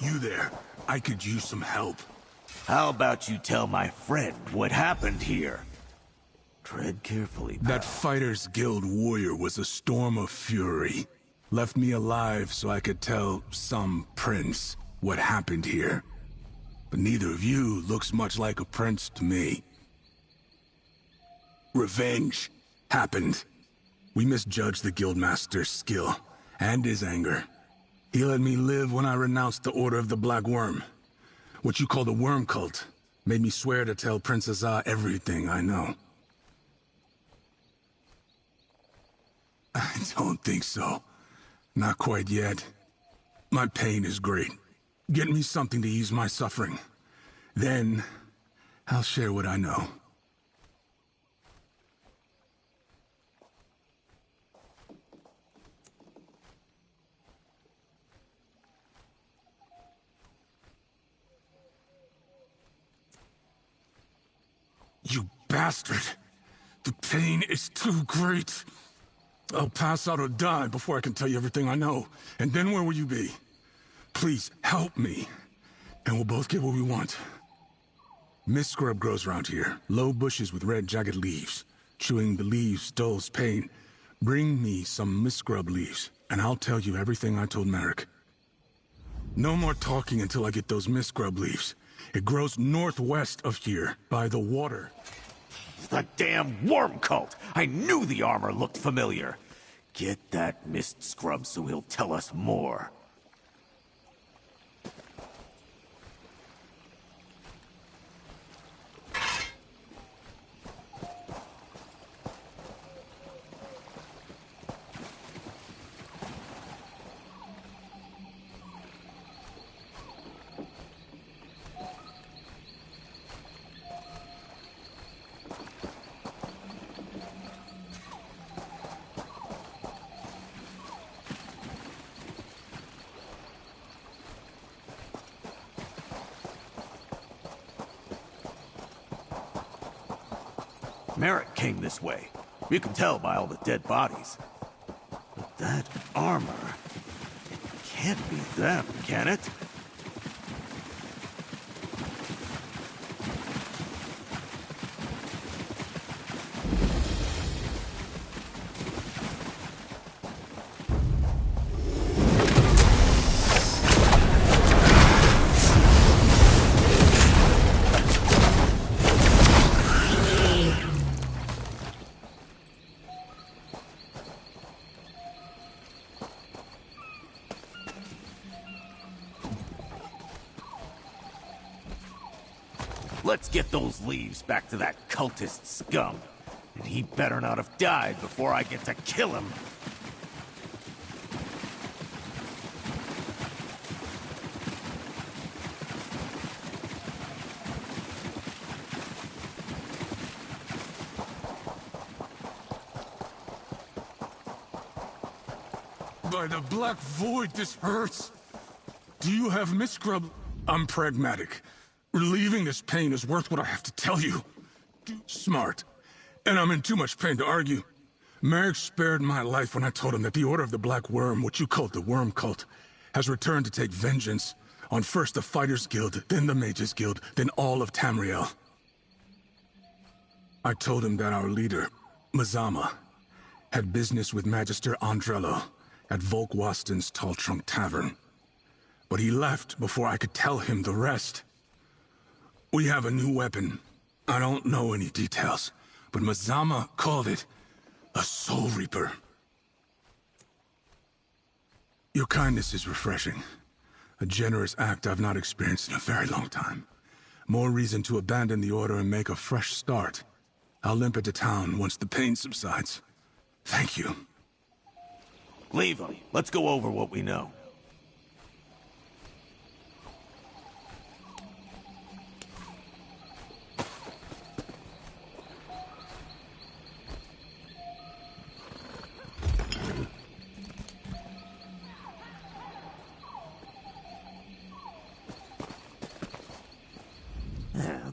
You there. I could use some help. How about you tell my friend what happened here? Tread carefully, pal. That Fighters Guild warrior was a storm of fury. Left me alive so I could tell some prince what happened here. But neither of you looks much like a prince to me. Revenge happened. We misjudged the Guildmaster's skill and his anger. He let me live when I renounced the Order of the Black Worm. What you call the Worm Cult made me swear to tell Princess Ah everything I know. I don't think so. Not quite yet. My pain is great. Get me something to ease my suffering. Then, I'll share what I know. You bastard! The pain is too great. I'll pass out or die before I can tell you everything I know. And then where will you be? Please, help me. And we'll both get what we want. Mist scrub grows around here. Low bushes with red, jagged leaves. Chewing the leaves dulls pain. Bring me some mist scrub leaves, and I'll tell you everything I told Merrick. No more talking until I get those mist scrub leaves. It grows northwest of here, by the water. The damn worm cult! I knew the armor looked familiar. Get that mist scrub so he'll tell us more. Merrick came this way. You can tell by all the dead bodies. But that armor... can't be them, can it? Let's get those leaves back to that cultist scum. And he better not have died before I get to kill him. By the Black Void, this hurts. Do you have mist scrub? I'm pragmatic. Relieving this pain is worth what I have to tell you. Smart. And I'm in too much pain to argue. Merrick spared my life when I told him that the Order of the Black Worm, what you called the Worm Cult, has returned to take vengeance on first the Fighters Guild, then the Mages Guild, then all of Tamriel. I told him that our leader, Mazama, had business with Magister Andrello at Volk Waston's Tall Trunk Tavern. But he left before I could tell him the rest. We have a new weapon. I don't know any details, but Mazama called it a Soul Reaper. Your kindness is refreshing. A generous act I've not experienced in a very long time. More reason to abandon the Order and make a fresh start. I'll limp into town once the pain subsides. Thank you. Leave him. Let's go over what we know.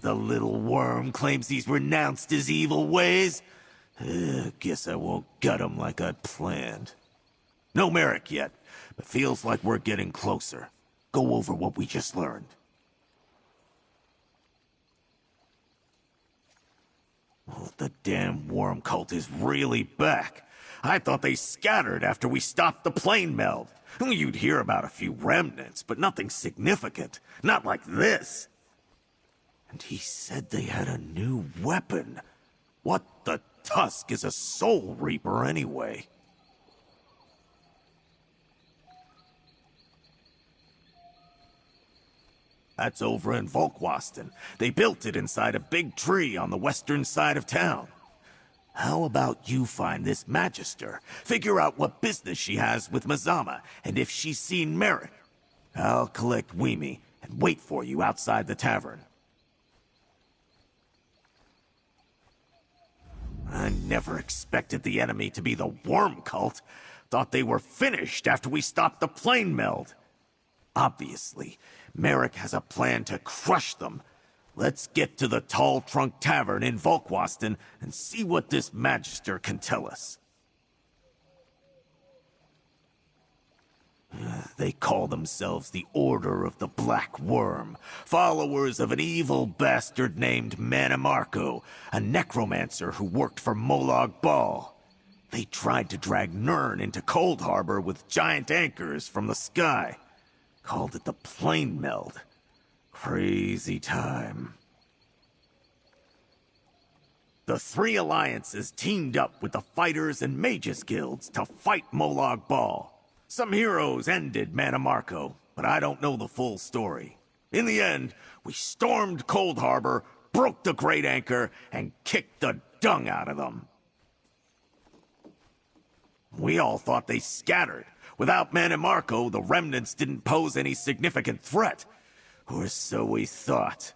The little worm claims he's renounced his evil ways. Guess I won't gut him like I'd planned. No Merrick yet, but feels like we're getting closer. go over what we just learned. Oh, the damn worm cult is really back. I thought they scattered after we stopped the plane meld. You'd hear about a few remnants, but nothing significant. Not like this. And he said they had a new weapon. What the tusk is a soul reaper anyway? That's over in Volkwasten. They built it inside a big tree on the western side of town. How about you find this Magister, figure out what business she has with Mazama, and if she's seen Merrick. I'll collect Weemy and wait for you outside the tavern. I never expected the enemy to be the worm cult. Thought they were finished after we stopped the plane meld. Obviously, Merrick has a plan to crush them. Let's get to the Tall Trunk Tavern in Volkwasten and see what this Magister can tell us. They call themselves the Order of the Black Worm, followers of an evil bastard named Manimarco, a necromancer who worked for Molag Bal. They tried to drag Nirn into Cold Harbor with giant anchors from the sky. Called it the Plane Meld. Crazy time. The three alliances teamed up with the Fighters and Mages Guilds to fight Molag Bal. Some heroes ended Manimarco, but I don't know the full story. In the end, we stormed Cold Harbor, broke the Great Anchor, and kicked the dung out of them. We all thought they scattered. Without Manimarco, the remnants didn't pose any significant threat. Or so we thought.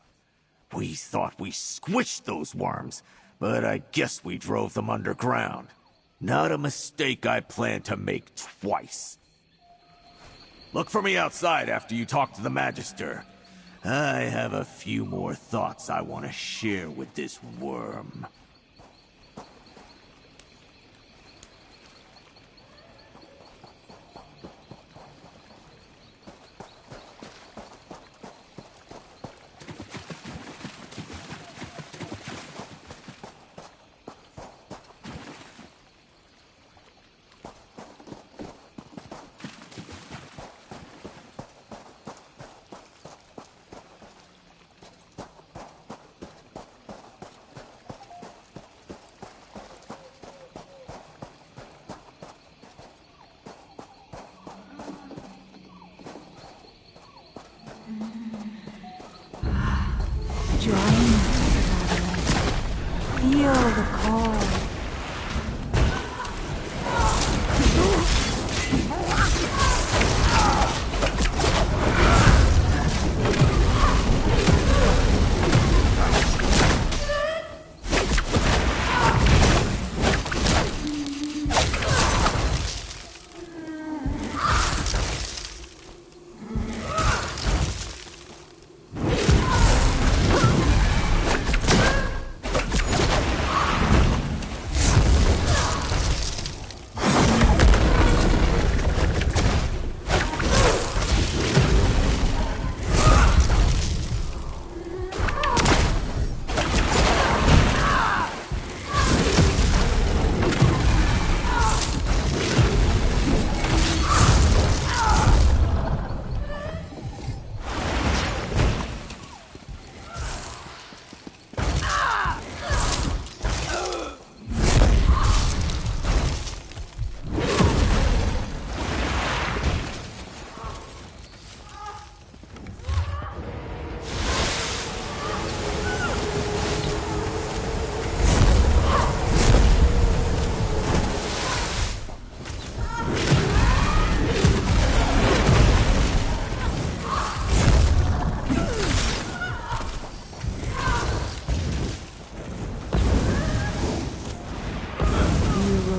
We thought we squished those worms, but I guess we drove them underground. Not a mistake I plan to make twice. Look for me outside after you talk to the Magister. I have a few more thoughts I want to share with this worm. Feel the call.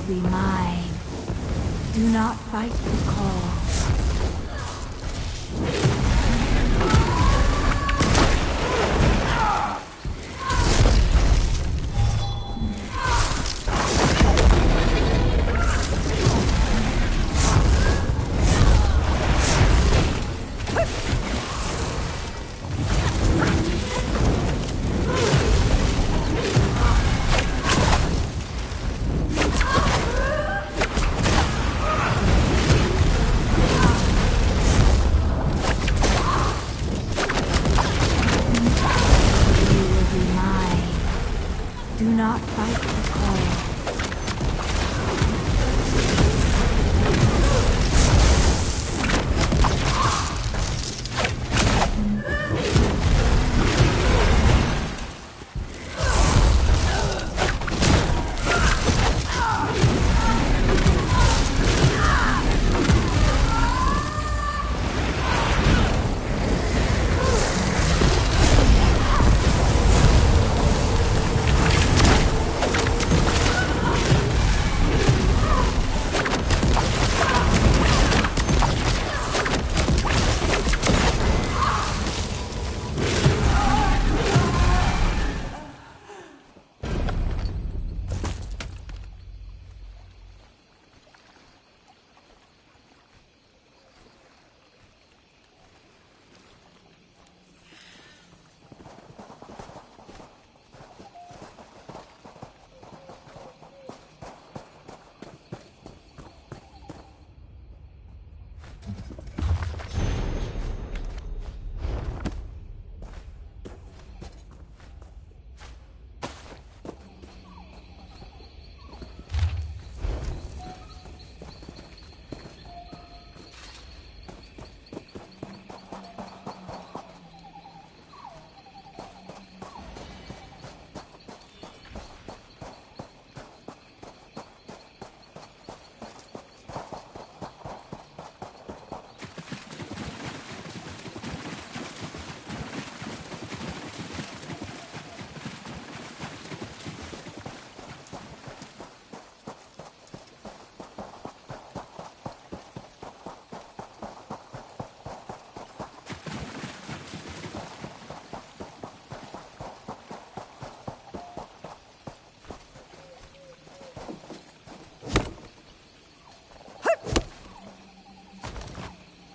Be mine. Do not fight the call. Do not fight the call.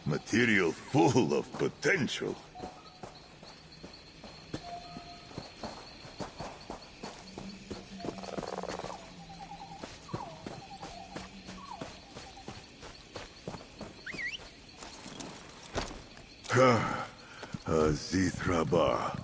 Material full of potential. Zithraba.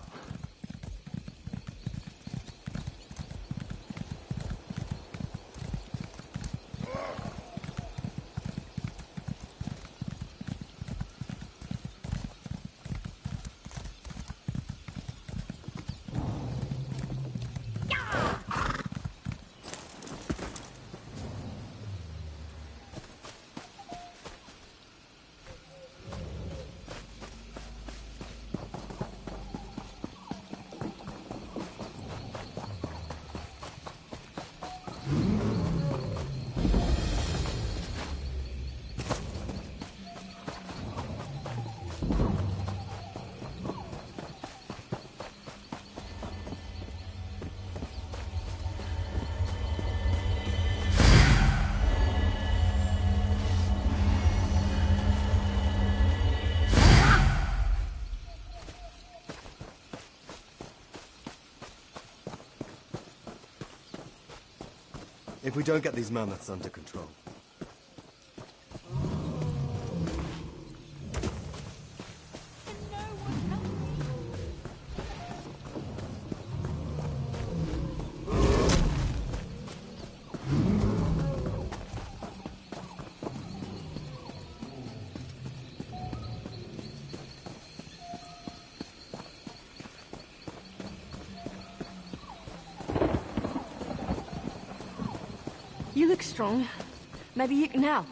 If we don't get these mammoths under control. You look strong. Maybe you can help.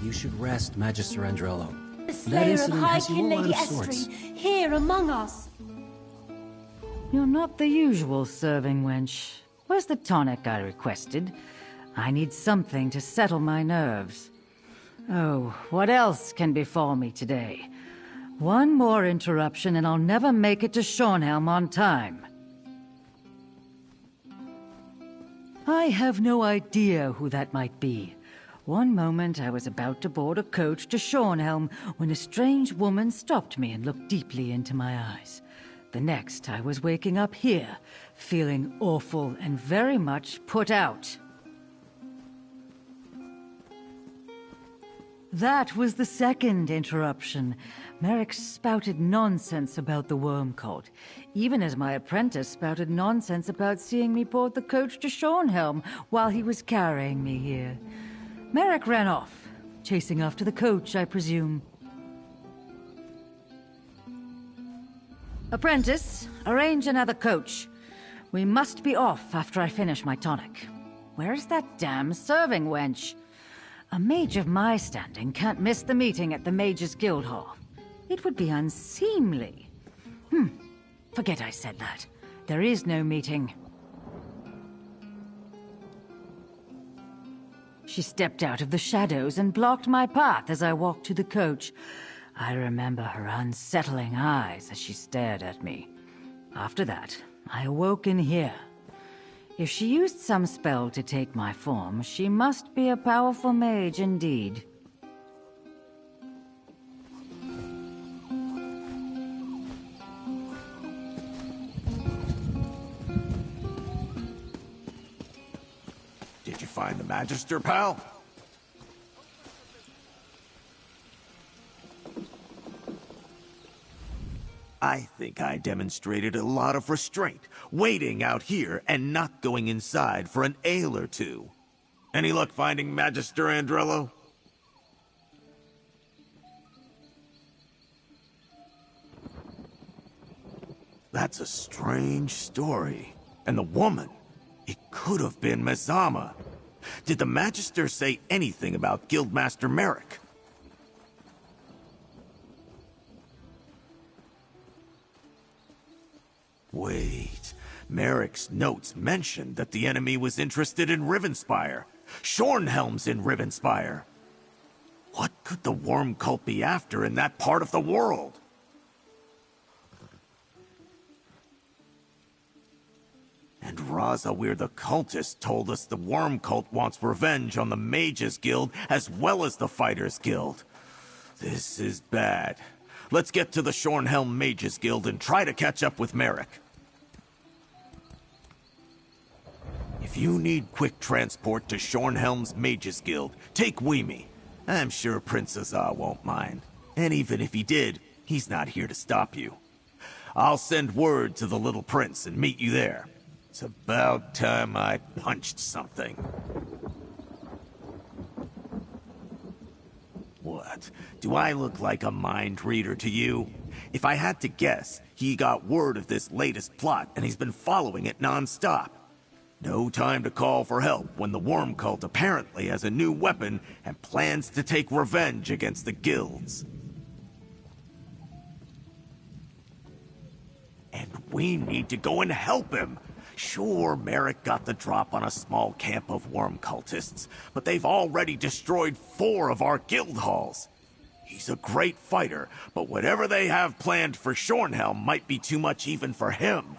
You should rest, Magister Andrello. The That slayer of incident High has you King all out Lady of sorts. Estri, here among us. You're not the usual serving wench. Where's the tonic I requested? I need something to settle my nerves. Oh, what else can befall me today? One more interruption and I'll never make it to Shornhelm on time. I have no idea who that might be. One moment I was about to board a coach to Shornhelm when a strange woman stopped me and looked deeply into my eyes. The next, I was waking up here, feeling awful and very much put out. That was the second interruption. Merrick spouted nonsense about the worm cult, even as my apprentice spouted nonsense about seeing me board the coach to Shornhelm while he was carrying me here. Merrick ran off, chasing after the coach, I presume. Apprentice, arrange another coach. We must be off after I finish my tonic. Where's that damn serving wench? A mage of my standing can't miss the meeting at the Mages Guild Hall. It would be unseemly. Forget I said that. There is no meeting. She stepped out of the shadows and blocked my path as I walked to the coach. I remember her unsettling eyes as she stared at me. After that, I awoke in here. If she used some spell to take my form, she must be a powerful mage indeed. Did you find the Magister, pal? I think I demonstrated a lot of restraint, waiting out here and not going inside for an ale or two. Any luck finding Magister Andrello? That's a strange story. And the woman, it could have been Mazama. Did the Magister say anything about Guildmaster Merrick? Wait, Merrick's notes mentioned that the enemy was interested in Rivenspire. Shornhelm's in Rivenspire. What could the worm cult be after in that part of the world? And Razawir the cultist told us the worm cult wants revenge on the Mages Guild as well as the Fighters Guild. This is bad. Let's get to the Shornhelm Mages Guild and try to catch up with Merrick. If you need quick transport to Shornhelm's Mages Guild, take Weemy. I'm sure Prince Azar won't mind. And even if he did, he's not here to stop you. I'll send word to the little prince and meet you there. It's about time I punched something. What? Do I look like a mind reader to you? If I had to guess, he got word of this latest plot and he's been following it non-stop. No time to call for help when the worm cult apparently has a new weapon and plans to take revenge against the guilds. And we need to go and help him. Sure, Merrick got the drop on a small camp of worm cultists, but they've already destroyed 4 of our guild halls. He's a great fighter, but whatever they have planned for Shornhelm might be too much even for him.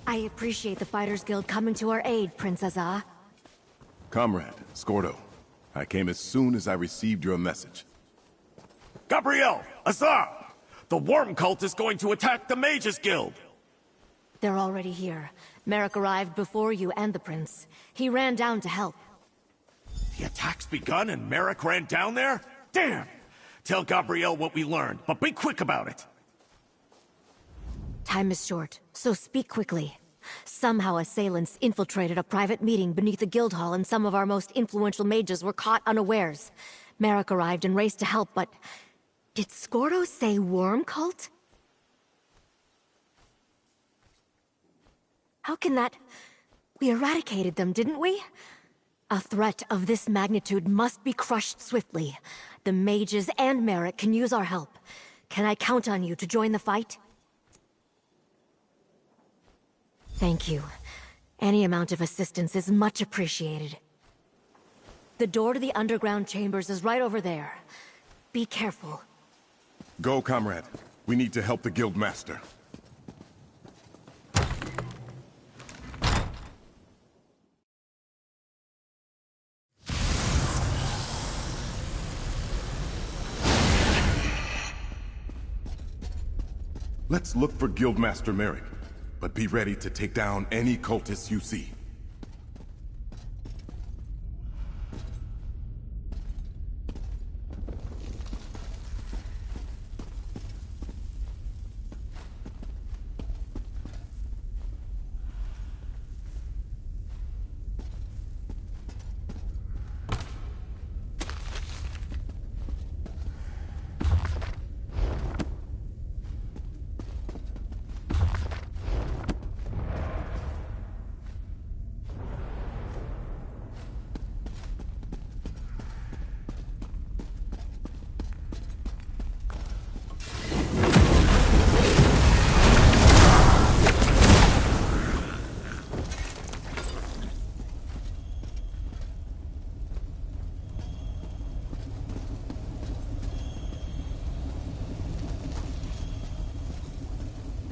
I appreciate the Fighters Guild coming to our aid, Princess Ah. Comrade, Scordo, I came as soon as I received your message. Gabrielle! Azar! The worm cult is going to attack the Mages Guild! They're already here. Merrick arrived before you and the prince. He ran down to help. The attack's begun and Merrick ran down there? Damn! Tell Gabrielle what we learned, but be quick about it. Time is short, so speak quickly. Somehow assailants infiltrated a private meeting beneath the guild hall and some of our most influential mages were caught unawares. Merrick arrived and raced to help, but... Did Scordo say worm cult? How can that... We eradicated them, didn't we? A threat of this magnitude must be crushed swiftly. The mages and Merrick can use our help. Can I count on you to join the fight? Thank you. Any amount of assistance is much appreciated. The door to the underground chambers is right over there. Be careful. Go, comrade. We need to help the guild master. Let's look for Guildmaster Merrick, but be ready to take down any cultists you see.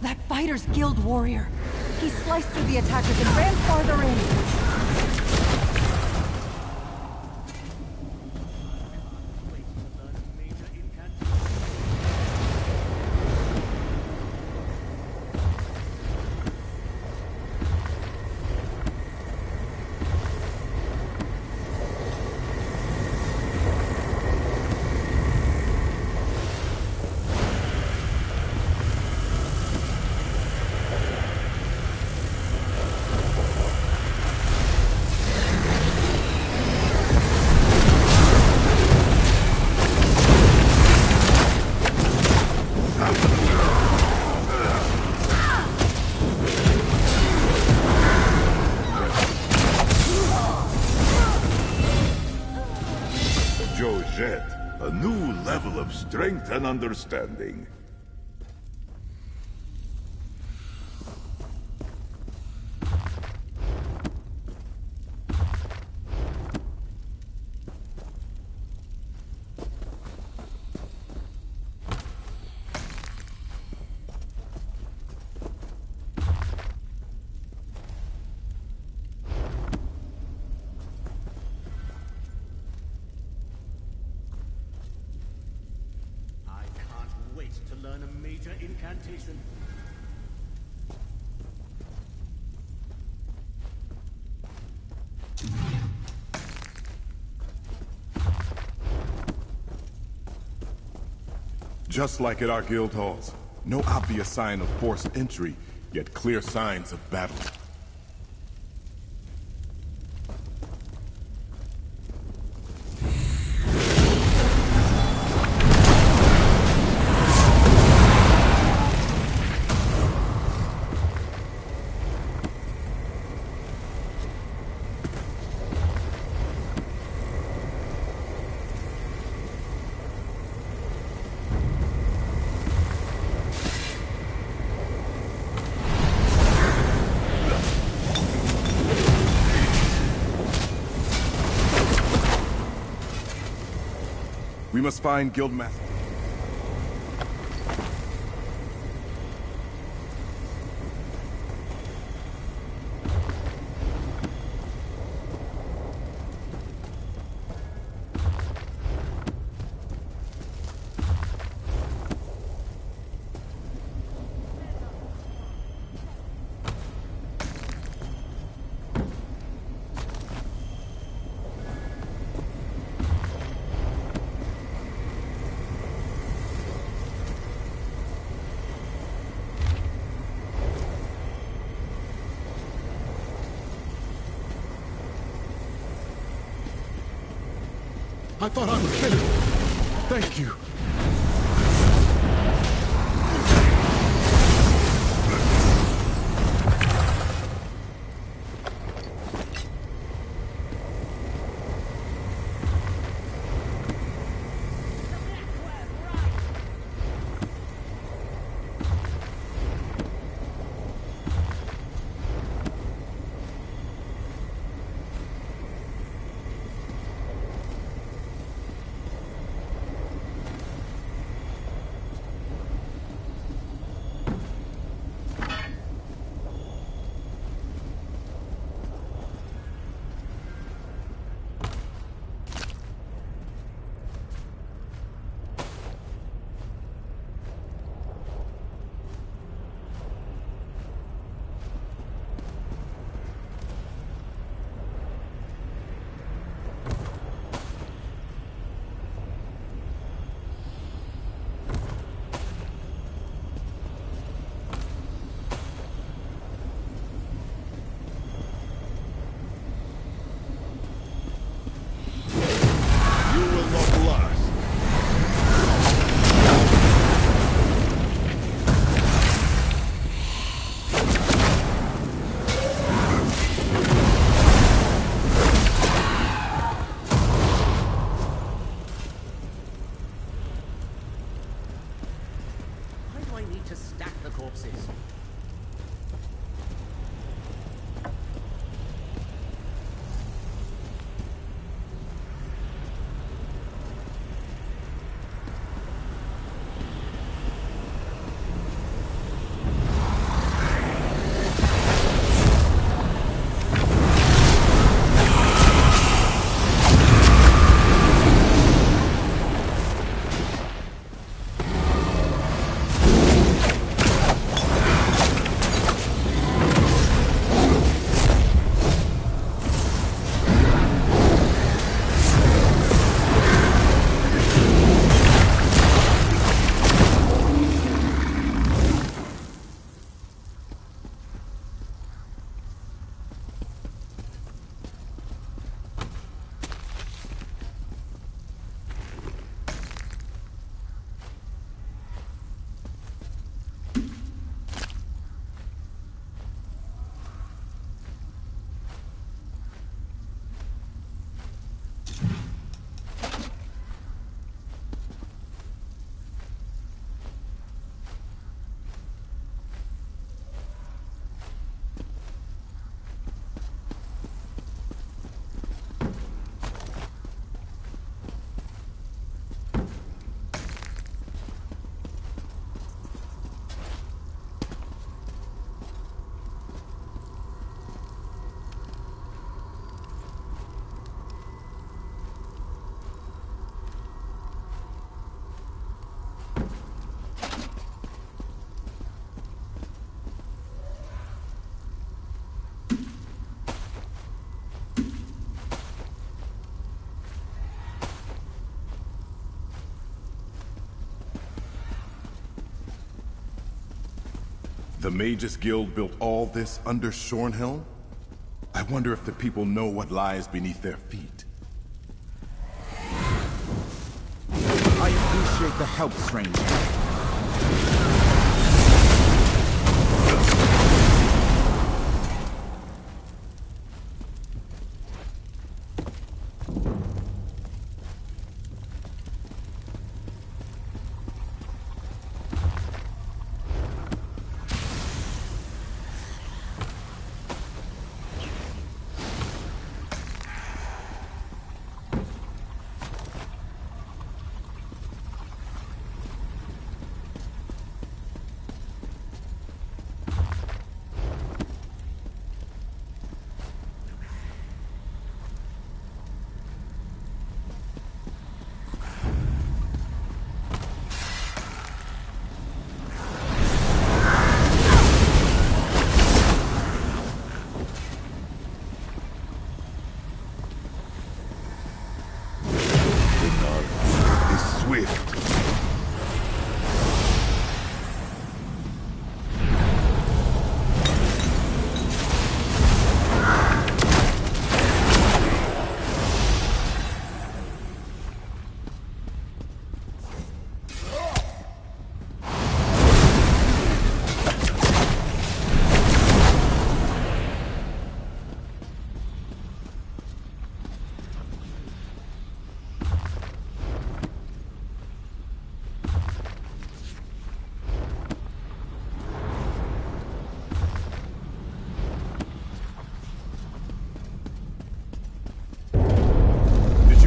That Fighters Guild warrior. He sliced through the attackers and ran farther in. A new level of strength and understanding. incantation. Just like at our guild halls. No obvious sign of forced entry, yet clear signs of battle. We must find Guildmaster. I thought I was finished. Thank you. The Mages Guild built all this under Shornhelm? I wonder if the people know what lies beneath their feet. I appreciate the help, stranger.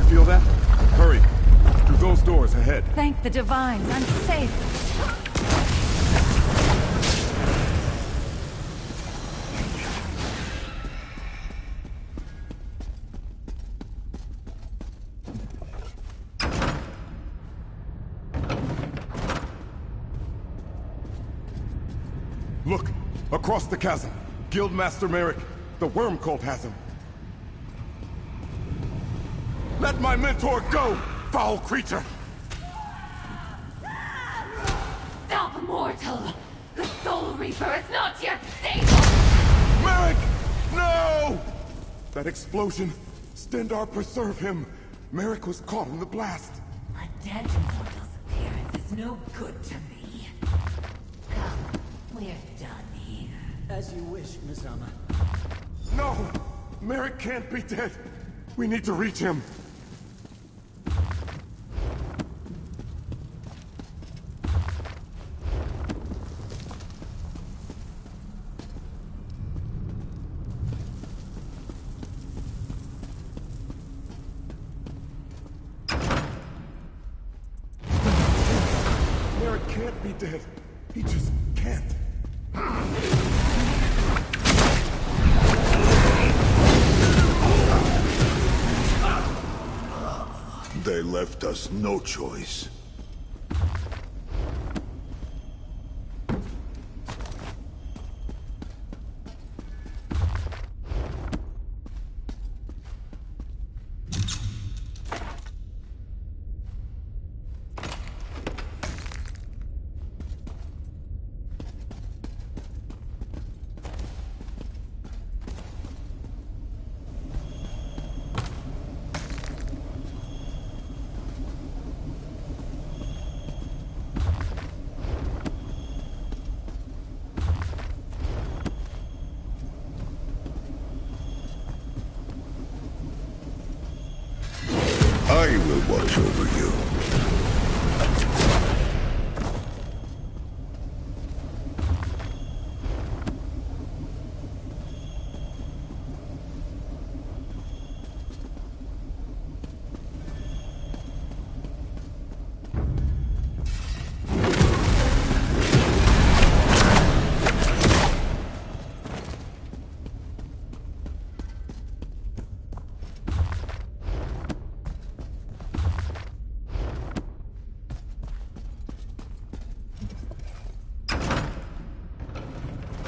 Feel that? Hurry! Through those doors ahead. Thank the divines, I'm safe. Look! Across the chasm! Guildmaster Merrick, the Worm Cult has him. Let my mentor go, foul creature! Stop, mortal! The Soul Reaper is not yet stable! Merrick! No! That explosion! Stendar, preserve him! Merrick was caught in the blast! A dead mortal's appearance is no good to me. Come, we're done here. As you wish, Miss Amma. No! Merrick can't be dead! We need to reach him! Merrick can't be dead. He just can't. They left us no choice. I will watch over you.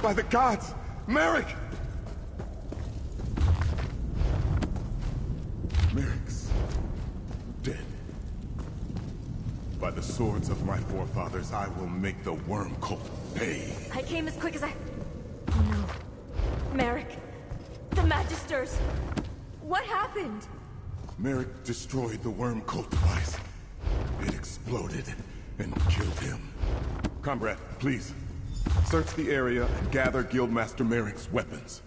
By the gods! Merrick! Merrick's dead. By the the swords of my forefathers, I will make the worm cult pay. I came as quick as I... Oh no. Merrick. The Magisters. What happened? Merrick destroyed the worm cult device. It exploded and killed him. Comrade, please. Search the area and gather Guildmaster Merrick's weapons.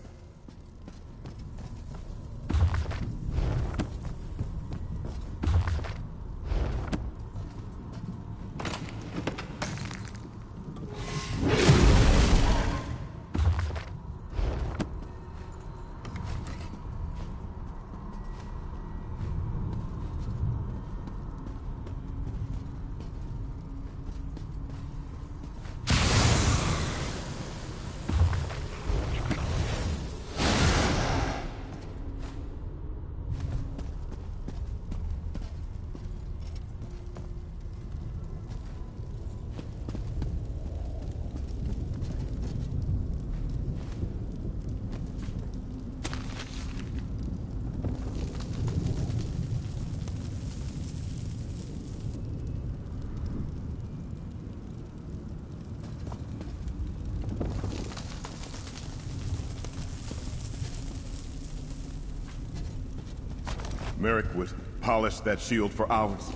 Merrick would polish that shield for hours.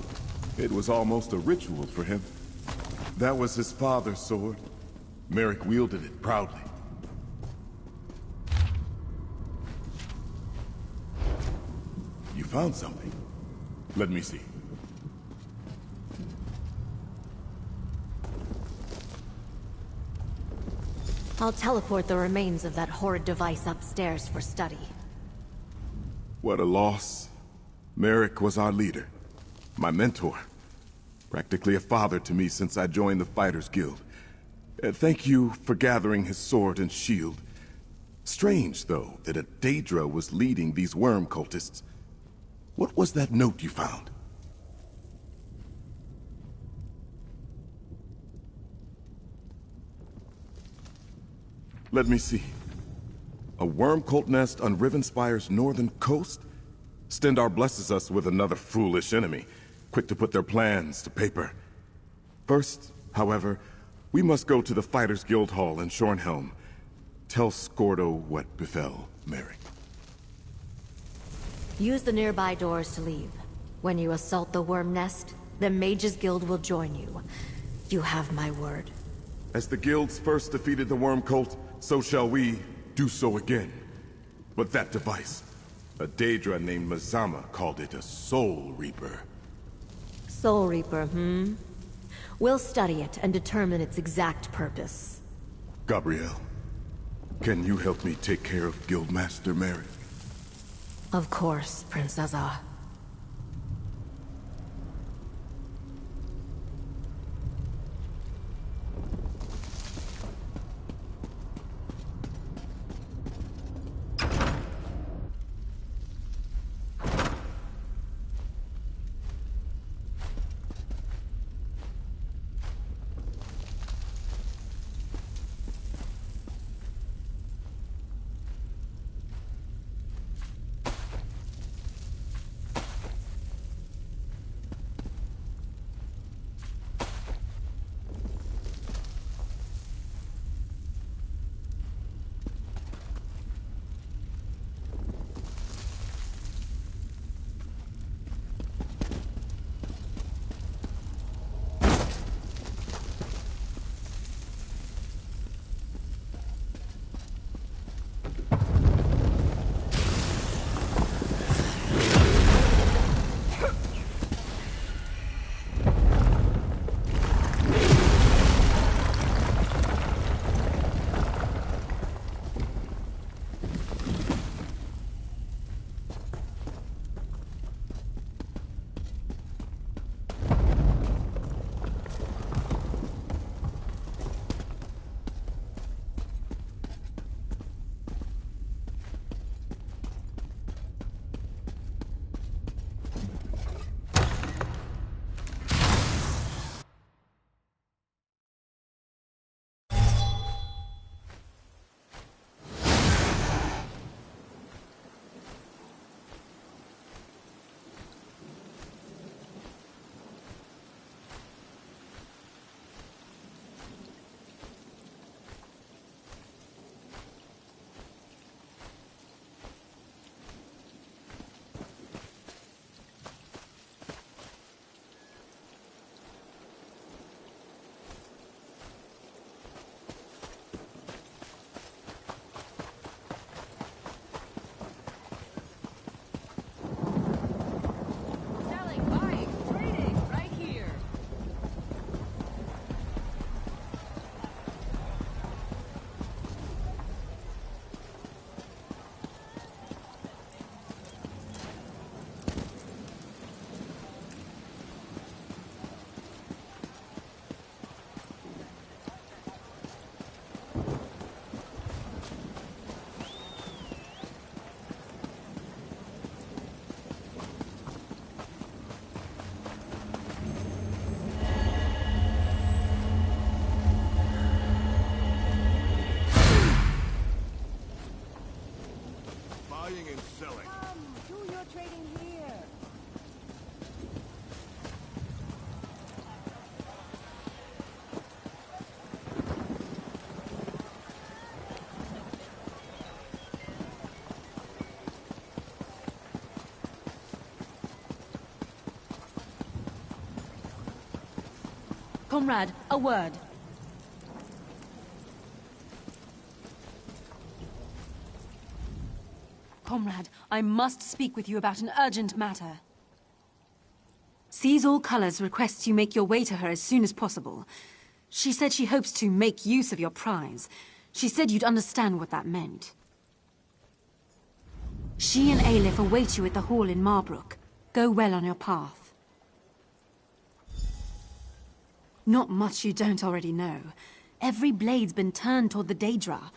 It was almost a ritual for him. That was his father's sword. Merrick wielded it proudly. You found something. Let me see. I'll teleport the remains of that horrid device upstairs for study. What a loss. Merrick was our leader, my mentor. Practically a father to me since I joined the Fighters Guild. Thank you for gathering his sword and shield. Strange, though, that a Daedra was leading these worm cultists. What was that note you found? Let me see. A worm cult nest on Rivenspire's northern coast? Stendarr blesses us with another foolish enemy, quick to put their plans to paper. First, however, we must go to the Fighters Guild Hall in Shornhelm. Tell Skordo what befell Merrick. Use the nearby doors to leave. When you assault the worm nest, the Mages Guild will join you. You have my word. As the guilds first defeated the worm cult, so shall we do so again. But that device, a Daedra named Mazama called it a Soul Reaper. Soul Reaper, We'll study it and determine its exact purpose. Gabrielle, can you help me take care of Guildmaster Merrick? Of course, Princessa. going. Do your trading here. Comrade, a word. Comrade, I must speak with you about an urgent matter. Sees All Colors requests you make your way to her as soon as possible. She said she hopes to make use of your prize. She said you'd understand what that meant. She and Aleph await you at the hall in Marbrook. Go well on your path. Not much you don't already know. Every blade's been turned toward the Daedra.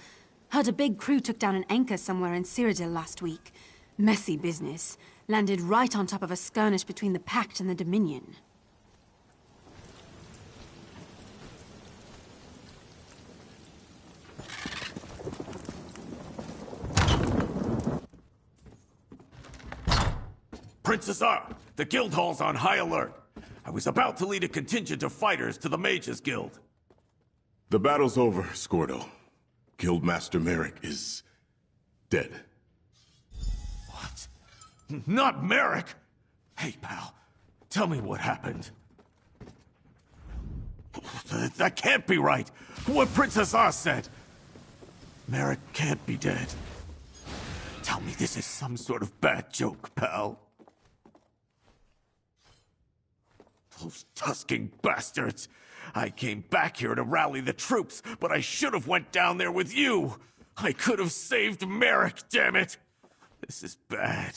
Heard a big crew took down an anchor somewhere in Cyrodiil last week. Messy business. Landed right on top of a skirmish between the Pact and the Dominion. Princess R, the guild hall's on high alert. I was about to lead a contingent of fighters to the Mages Guild. The battle's over, Scordo. Guildmaster Merrick is dead. What? Not Merrick! Hey, pal, tell me what happened. That can't be right. What Princess R said. Merrick can't be dead. Tell me this is some sort of bad joke, pal. Those Tusking bastards! I came back here to rally the troops, but I should have went down there with you! I could have saved Merrick, damn it! This is bad.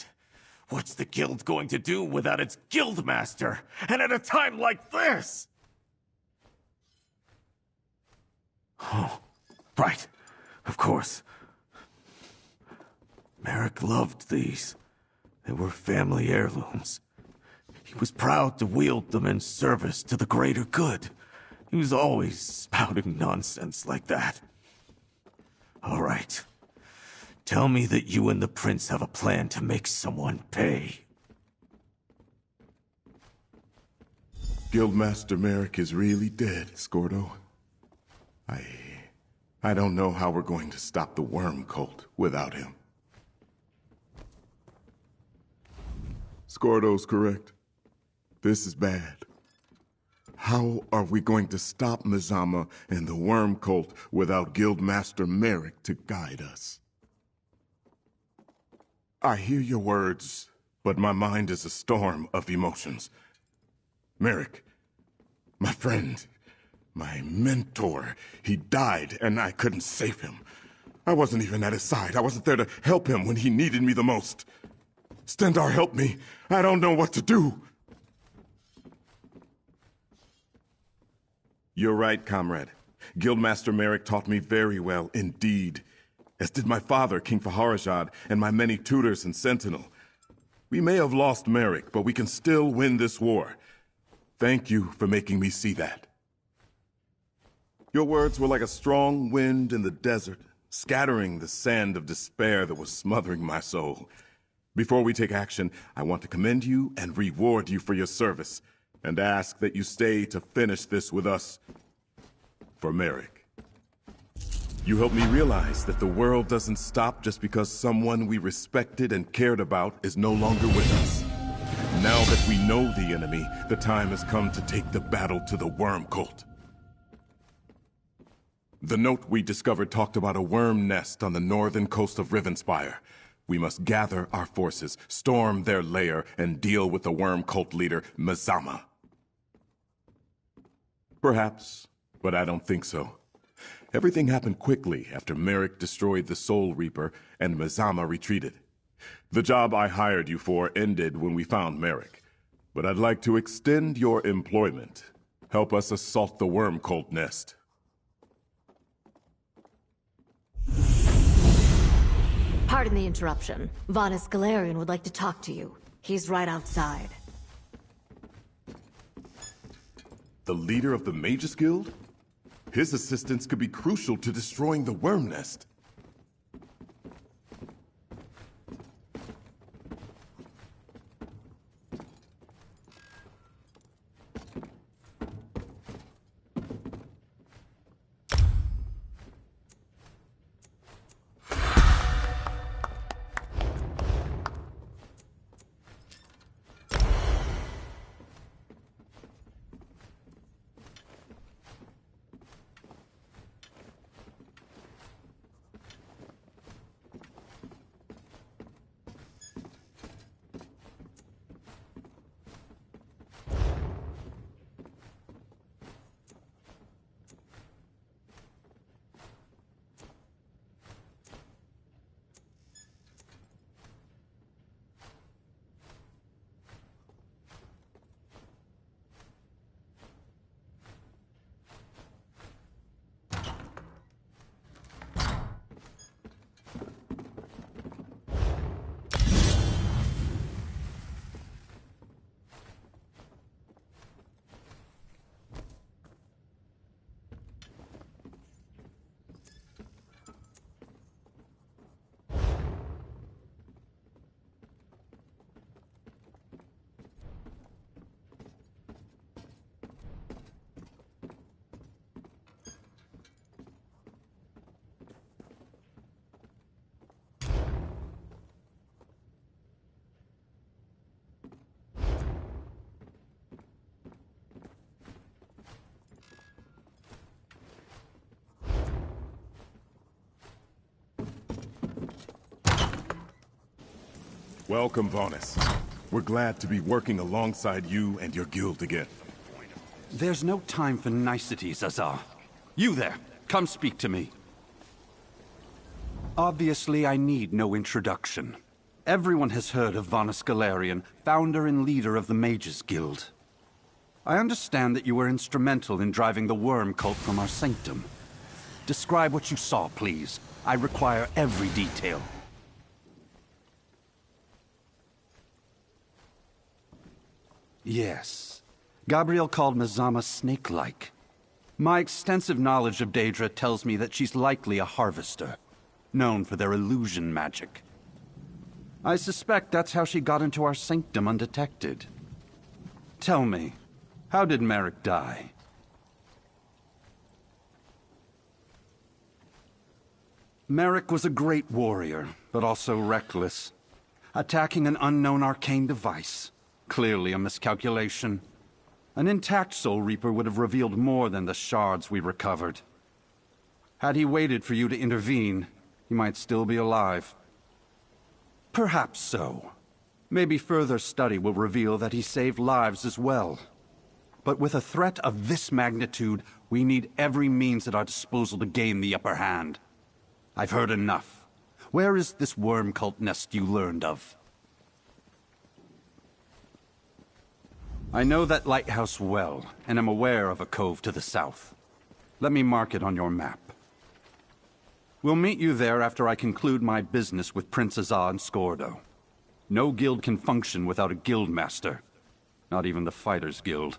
What's the guild going to do without its guildmaster? And at a time like this! Oh, right. Of course. Merrick loved these. They were family heirlooms. He was proud to wield them in service to the greater good. He was always spouting nonsense like that. All right. Tell me that you and the prince have a plan to make someone pay. Guildmaster Merrick is really dead, Scordo. I don't know how we're going to stop the worm cult without him. Scordo's correct. This is bad. How are we going to stop Mizama and the worm cult without Guildmaster Merrick to guide us? I hear your words, but my mind is a storm of emotions. Merrick, my friend, my mentor, he died and I couldn't save him. I wasn't even at his side. I wasn't there to help him when he needed me the most. Stendarr, help me. I don't know what to do. You're right, comrade. Guildmaster Merrick taught me very well indeed, as did my father, King Faharajad, and my many tutors and Sentinel. We may have lost Merrick, but we can still win this war. Thank you for making me see that. Your words were like a strong wind in the desert, scattering the sand of despair that was smothering my soul. Before we take action, I want to commend you and reward you for your service, and ask that you stay to finish this with us. For Merrick. You helped me realize that the world doesn't stop just because someone we respected and cared about is no longer with us. Now that we know the enemy, the time has come to take the battle to the worm cult. The note we discovered talked about a worm nest on the northern coast of Rivenspire. We must gather our forces, storm their lair, and deal with the worm cult leader, Mizama. Perhaps, but I don't think so. Everything happened quickly after Merrick destroyed the Soul Reaper and Mizama retreated. The job I hired you for ended when we found Merrick, but I'd like to extend your employment. Help us assault the worm cult nest. Pardon the interruption. Vanis Galarian would like to talk to you. He's right outside. The leader of the Mages Guild? His assistance could be crucial to destroying the worm nest. Welcome, Vonus. We're glad to be working alongside you and your guild again. There's no time for niceties, Azar. You there, come speak to me. Obviously, I need no introduction. Everyone has heard of Vonus Galarian, founder and leader of the Mages Guild. I understand that you were instrumental in driving the worm cult from our sanctum. Describe what you saw, please. I require every detail. Yes. Gabriel called Mizama snake-like. My extensive knowledge of Daedra tells me that she's likely a harvester, known for their illusion magic. I suspect that's how she got into our sanctum undetected. Tell me, how did Merrick die? Merrick was a great warrior, but also reckless. Attacking an unknown arcane device. Clearly a miscalculation. An intact Soul Reaper would have revealed more than the shards we recovered. Had he waited for you to intervene, he might still be alive. Perhaps so. Maybe further study will reveal that he saved lives as well. But with a threat of this magnitude, we need every means at our disposal to gain the upper hand. I've heard enough. Where is this worm cult nest you learned of? I know that lighthouse well, and am aware of a cove to the south. Let me mark it on your map. We'll meet you there after I conclude my business with Prince Azah and Skordo. No guild can function without a guild master. Not even the Fighters Guild.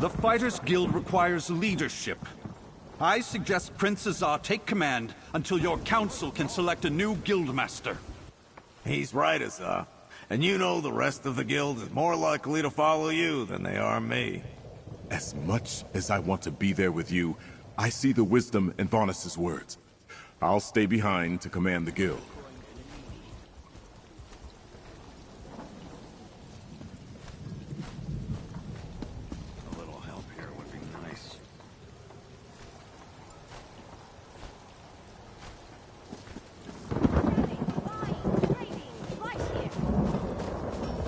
The Fighters Guild requires leadership. I suggest Prince Azah take command until your council can select a new guild master. He's right, Azah. And you know the rest of the guild is more likely to follow you than they are me. As much as I want to be there with you, I see the wisdom in Vonus's words. I'll stay behind to command the guild. A little help here would be nice.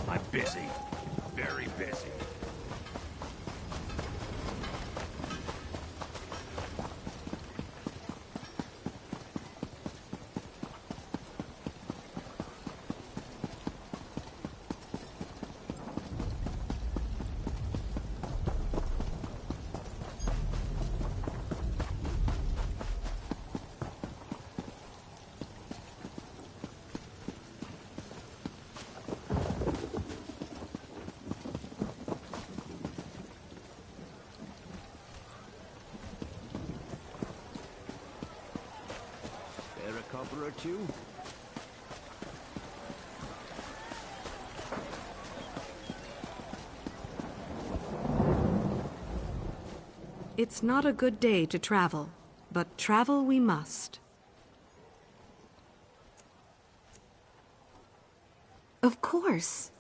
I'm busy. Very busy. Or two. It's not a good day to travel, but travel we must. Of course.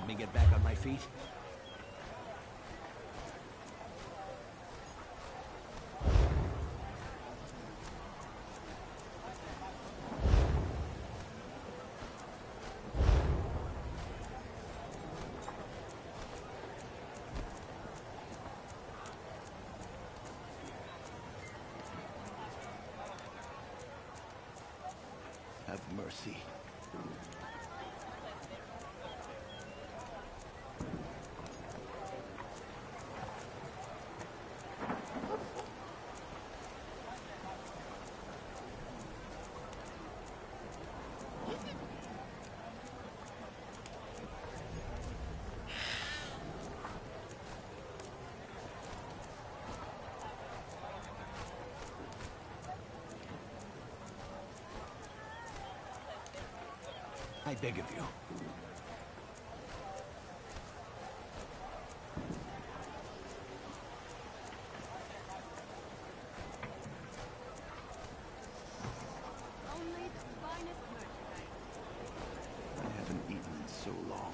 Me get back on my feet. Have mercy. I beg of you. I haven't eaten in so long.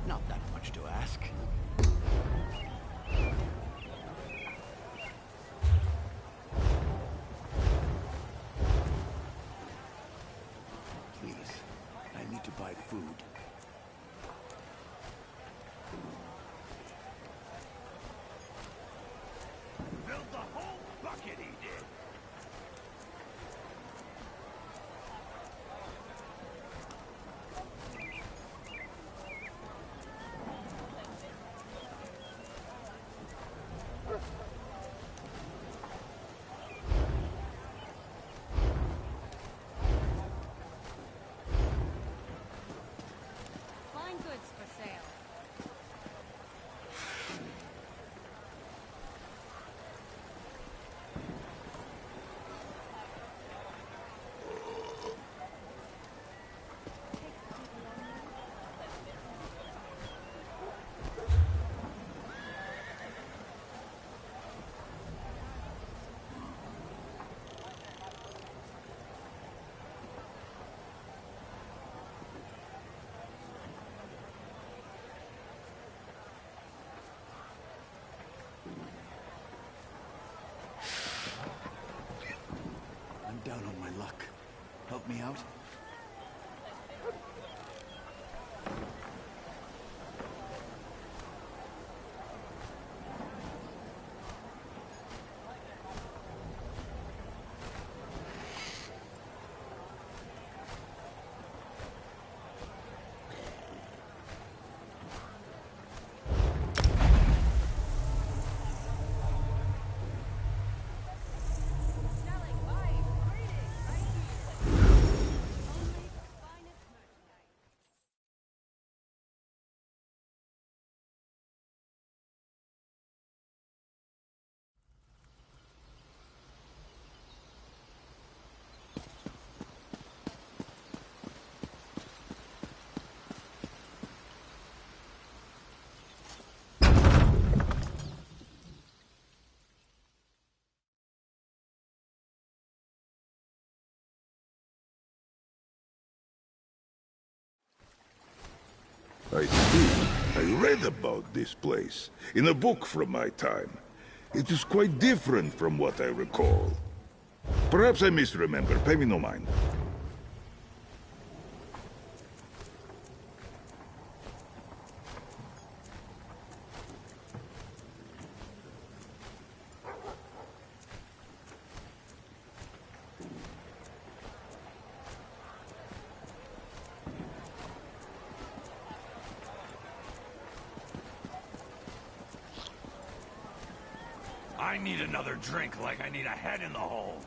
Not that much to ask. Please, I need to buy food. Built the whole bucket, he did. Fine goods for sale. I'm down on my luck. Help me out? I see. I read about this place in a book from my time. It is quite different from what I recall. Perhaps I misremember. Pay me no mind. I need another drink like I need a head in the hole.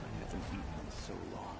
I haven't eaten in so long.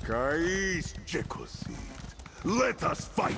Kais Jekosid. Let us fight!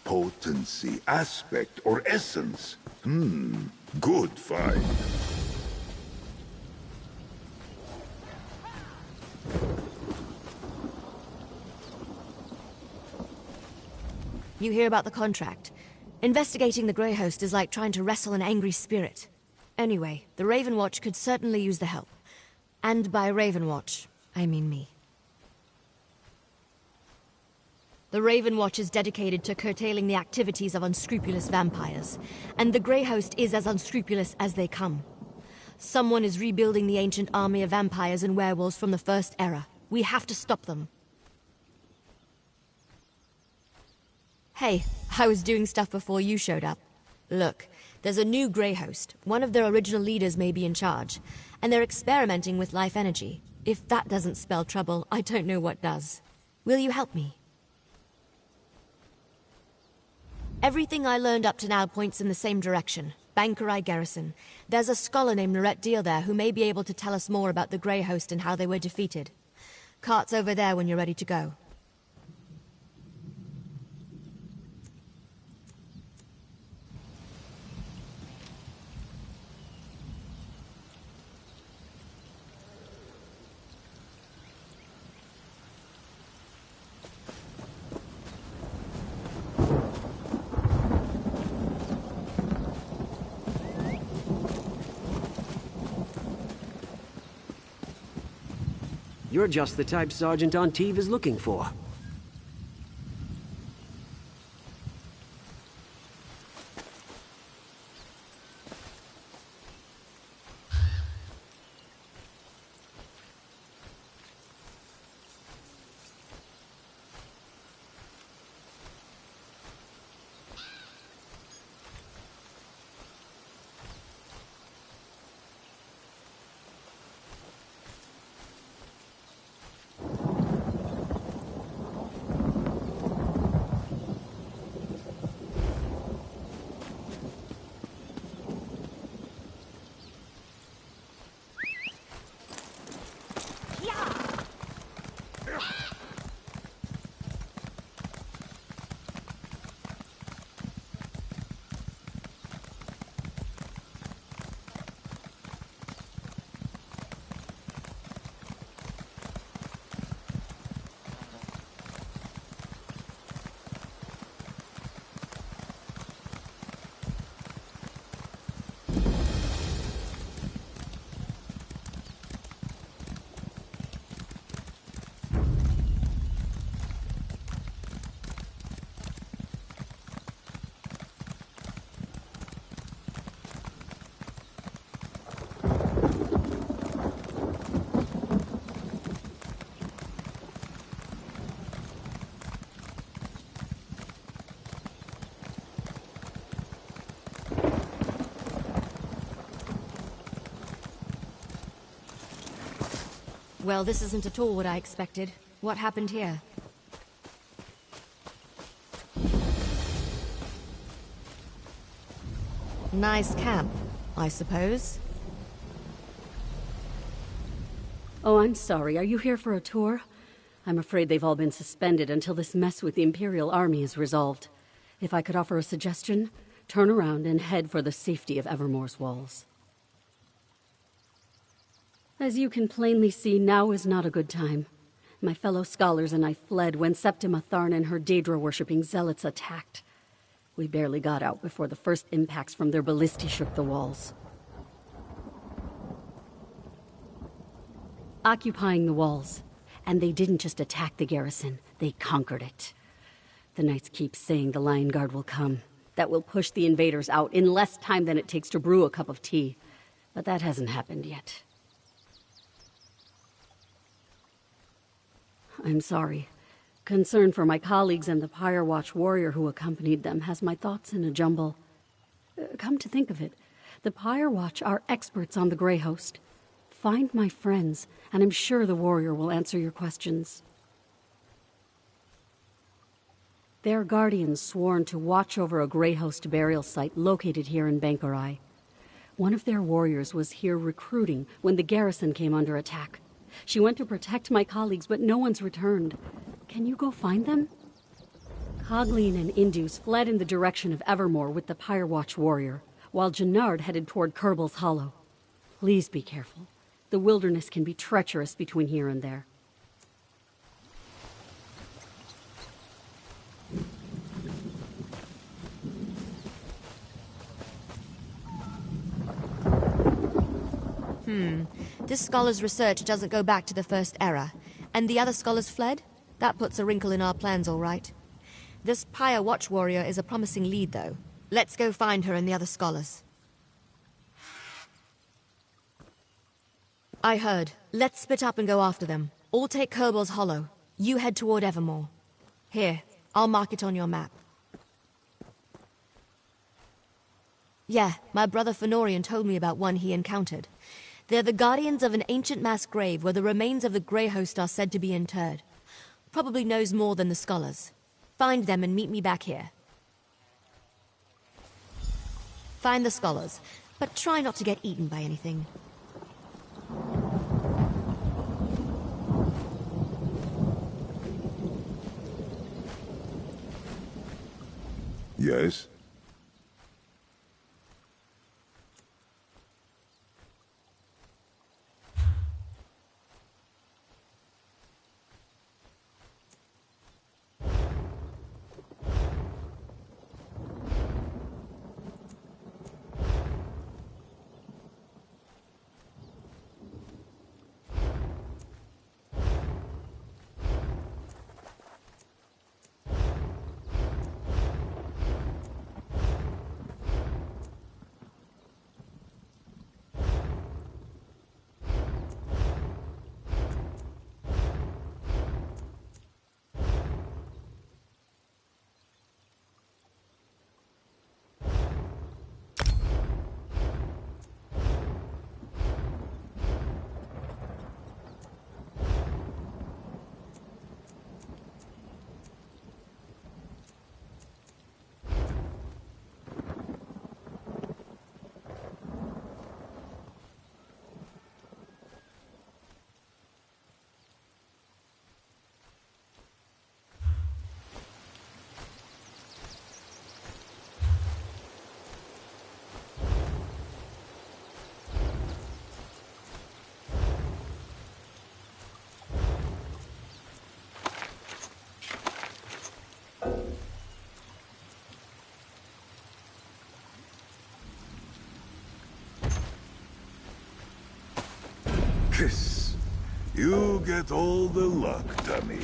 Potency, aspect, or essence? Good find. You hear about the contract? Investigating the Grey Host is like trying to wrestle an angry spirit. Anyway, the Raven Watch could certainly use the help. And by Raven Watch, I mean me. The Raven Watch is dedicated to curtailing the activities of unscrupulous vampires, and the Grey Host is as unscrupulous as they come. Someone is rebuilding the ancient army of vampires and werewolves from the First Era. We have to stop them. Hey, I was doing stuff before you showed up. Look, there's a new Grey Host. One of their original leaders may be in charge, and they're experimenting with life energy. If that doesn't spell trouble, I don't know what does. Will you help me? Everything I learned up to now points in the same direction. Bankerai Garrison. There's a scholar named Norette Deal there who may be able to tell us more about the Grey Host and how they were defeated. Cart's over there when you're ready to go. You're just the type Sergeant Anteve is looking for. Well, this isn't at all what I expected. What happened here? Nice camp, I suppose. Oh, I'm sorry. Are you here for a tour? I'm afraid they've all been suspended until this mess with the Imperial Army is resolved. If I could offer a suggestion, turn around and head for the safety of Evermore's walls. As you can plainly see, now is not a good time. My fellow scholars and I fled when Septima Tharn and her Daedra-worshipping zealots attacked. We barely got out before the first impacts from their ballistae shook the walls. Occupying the walls. And they didn't just attack the garrison, they conquered it. The Knights keep saying the Lion Guard will come. That will push the invaders out in less time than it takes to brew a cup of tea. But that hasn't happened yet. I'm sorry. Concern for my colleagues and the Pyre Watch warrior who accompanied them has my thoughts in a jumble. Come to think of it, the Pyre Watch are experts on the Grey Host. Find my friends, and I'm sure the warrior will answer your questions. They're guardians sworn to watch over a Grey Host burial site located here in Bankarai. One of their warriors was here recruiting when the garrison came under attack. She went to protect my colleagues, but no one's returned. Can you go find them? Cogleen and Indus fled in the direction of Evermore with the Pyre Watch warrior, while Jannard headed toward Kerbal's Hollow. Please be careful. The wilderness can be treacherous between here and there. This scholar's research doesn't go back to the First Era. And the other scholars fled? That puts a wrinkle in our plans, all right. This Pyre Watch warrior is a promising lead, though. Let's go find her and the other scholars. I heard. Let's split up and go after them. All take Kerbal's Hollow. You head toward Evermore. Here, I'll mark it on your map. Yeah, my brother Fenorian told me about one he encountered. They're the guardians of an ancient mass grave where the remains of the Grey Host are said to be interred. Probably knows more than the scholars. Find them and meet me back here. Find the scholars, but try not to get eaten by anything. Yes? Kiss. You get all the luck, dummy.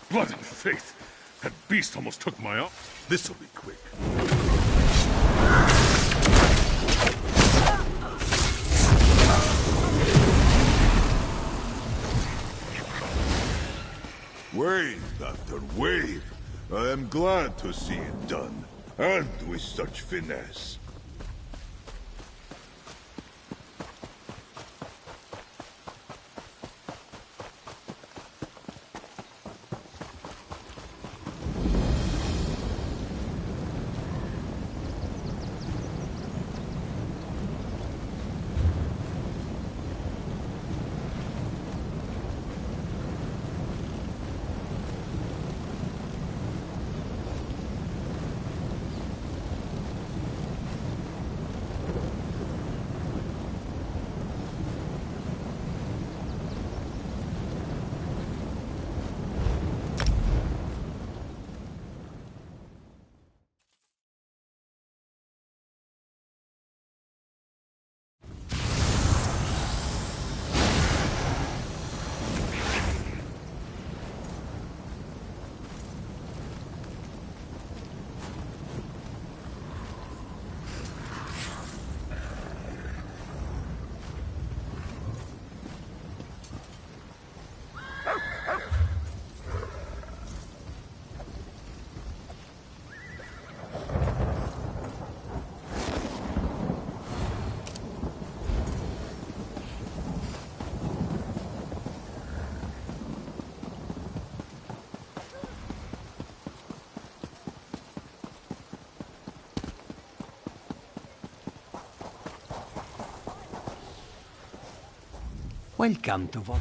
Blood and faith! That beast almost took my arm. This'll be quick. Wave after wave. I am glad to see it done. And with such finesse. Welcome to Vol.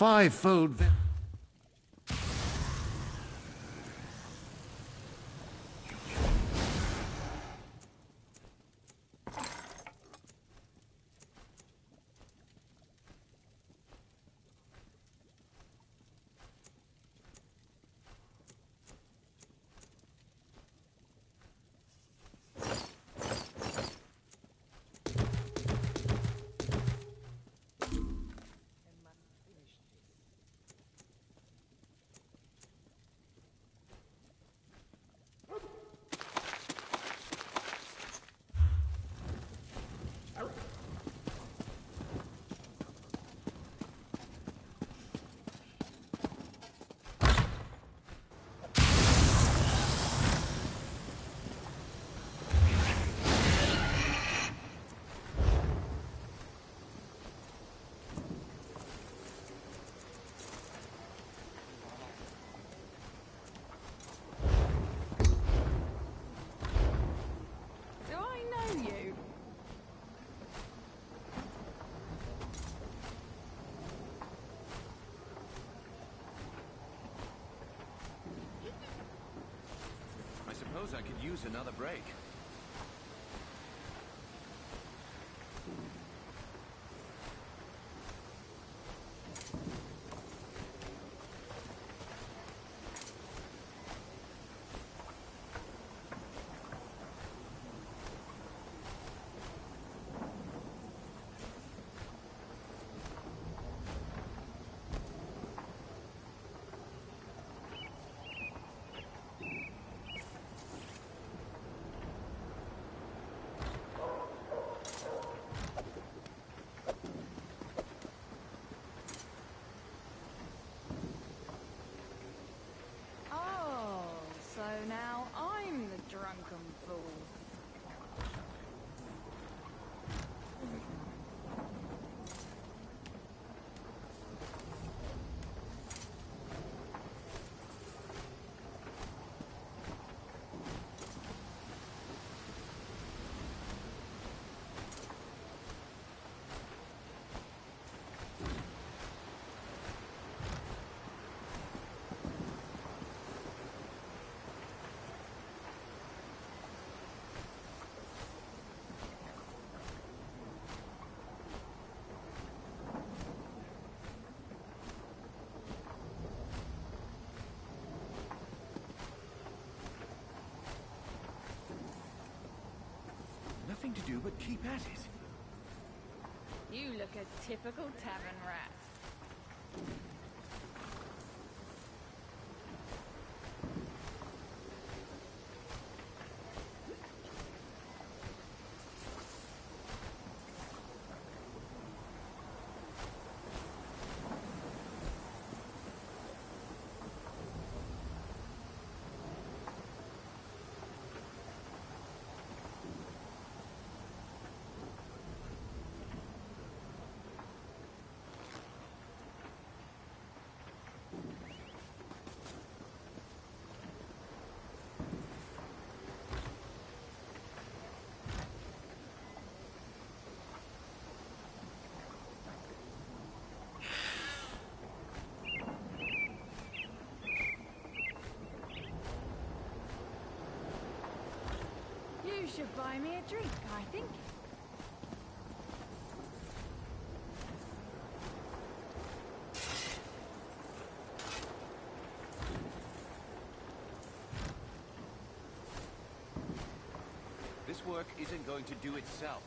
Fivefold. suppose I could use another break. So now I'm the drunken fool. Nothing to do but keep at it. You look a typical tavern rat. You should buy me a drink, I think. This work isn't going to do itself.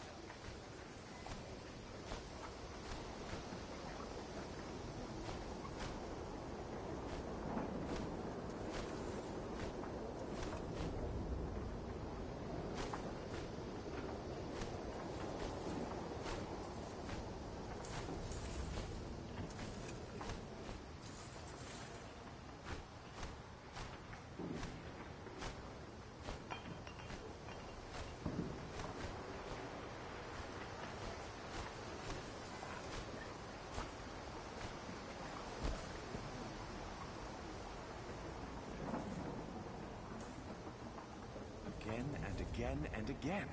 Again and again and again.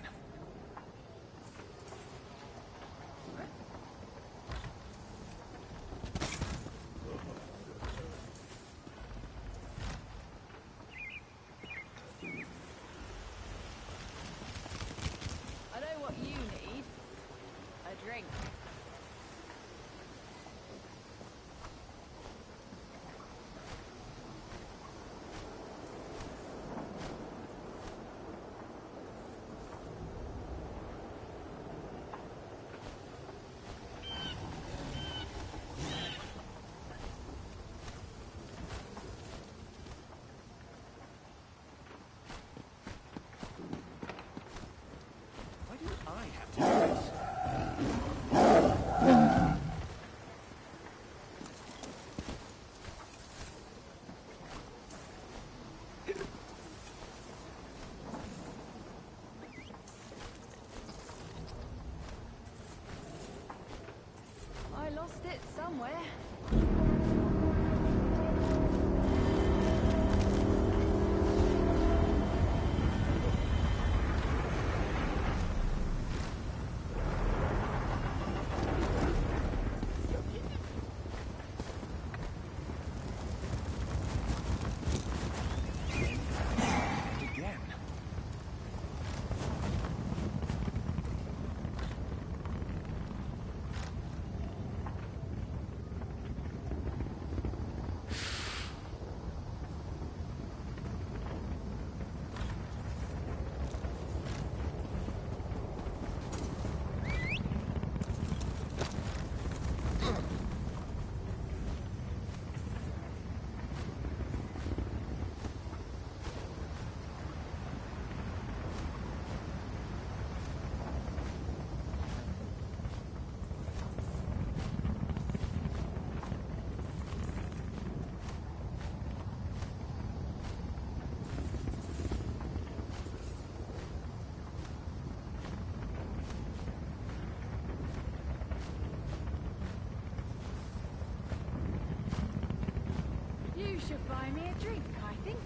I know what you need. A drink. Why do I have to do this? I lost it somewhere. And again. You should buy me a drink, I think.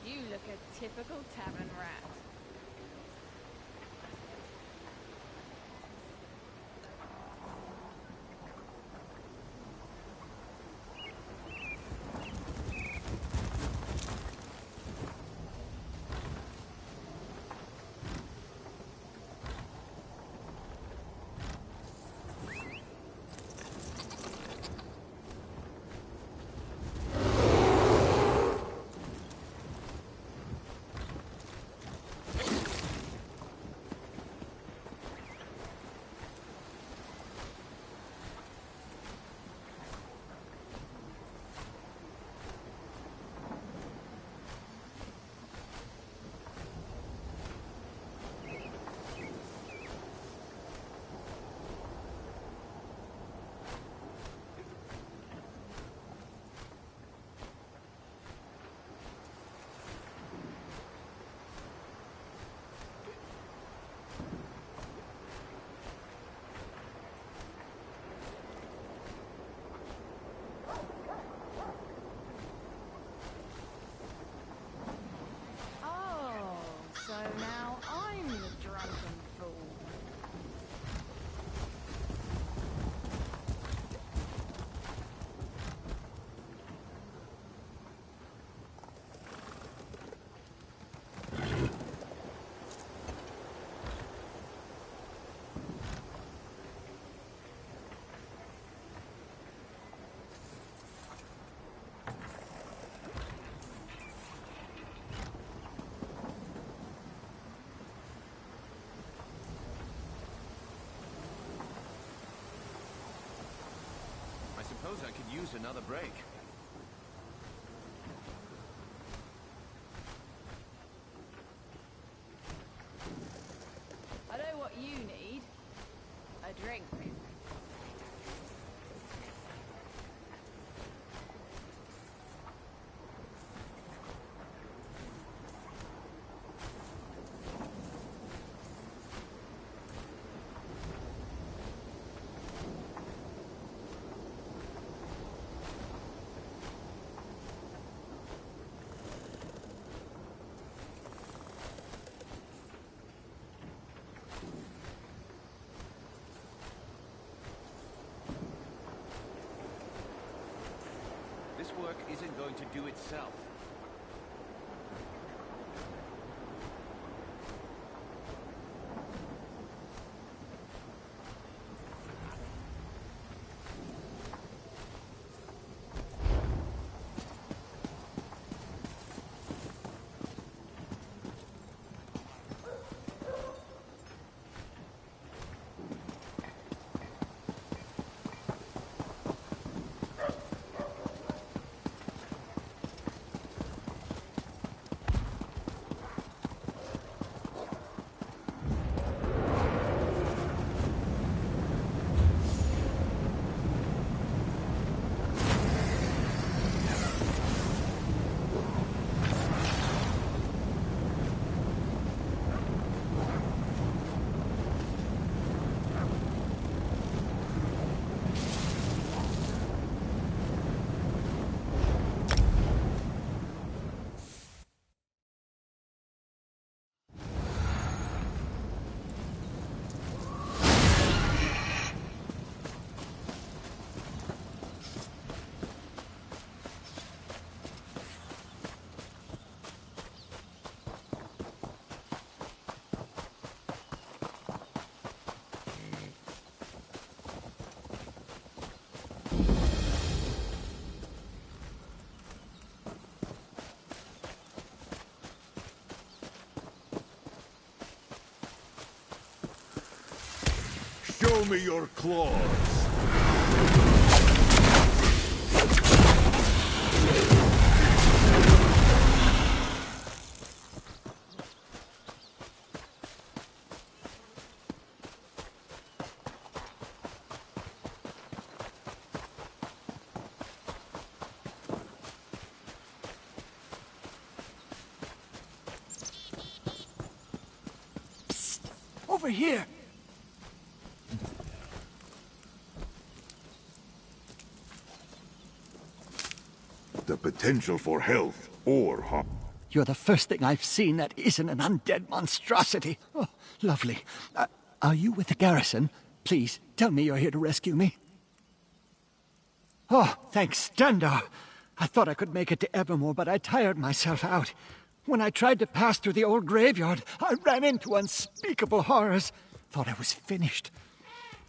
You look a typical tavern rat. So now I'm the drunken fool. I suppose I could use another break. I know what you need. A drink. This work isn't going to do itself. Show me your claws. Over here! The potential for health or harm. You're the first thing I've seen that isn't an undead monstrosity. Oh, lovely. Are you with the garrison? Please, tell me you're here to rescue me. Oh, thanks, Stendar. I thought I could make it to Evermore, but I tired myself out. When I tried to pass through the old graveyard, I ran into unspeakable horrors. Thought I was finished.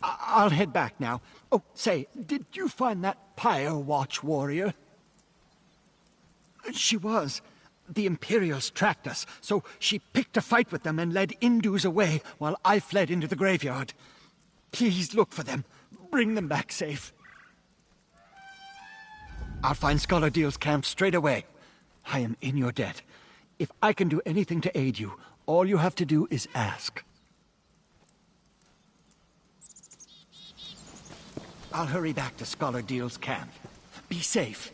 I'll head back now. Oh, say, did you find that Pyre Watch warrior? She was. The Imperials tracked us, so she picked a fight with them and led Indus away while I fled into the graveyard. Please look for them. Bring them back safe. I'll find Scholar Deal's camp straight away. I am in your debt. If I can do anything to aid you, all you have to do is ask. I'll hurry back to Scholar Deal's camp. Be safe.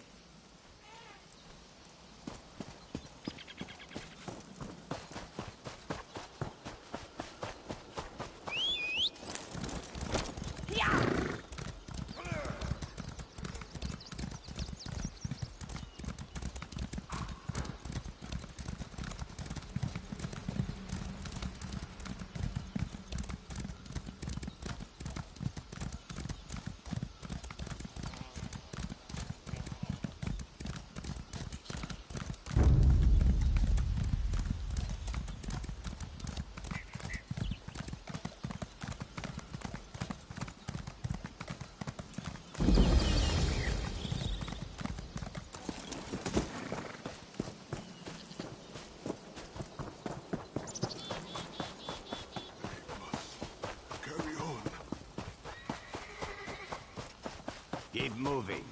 Keep moving.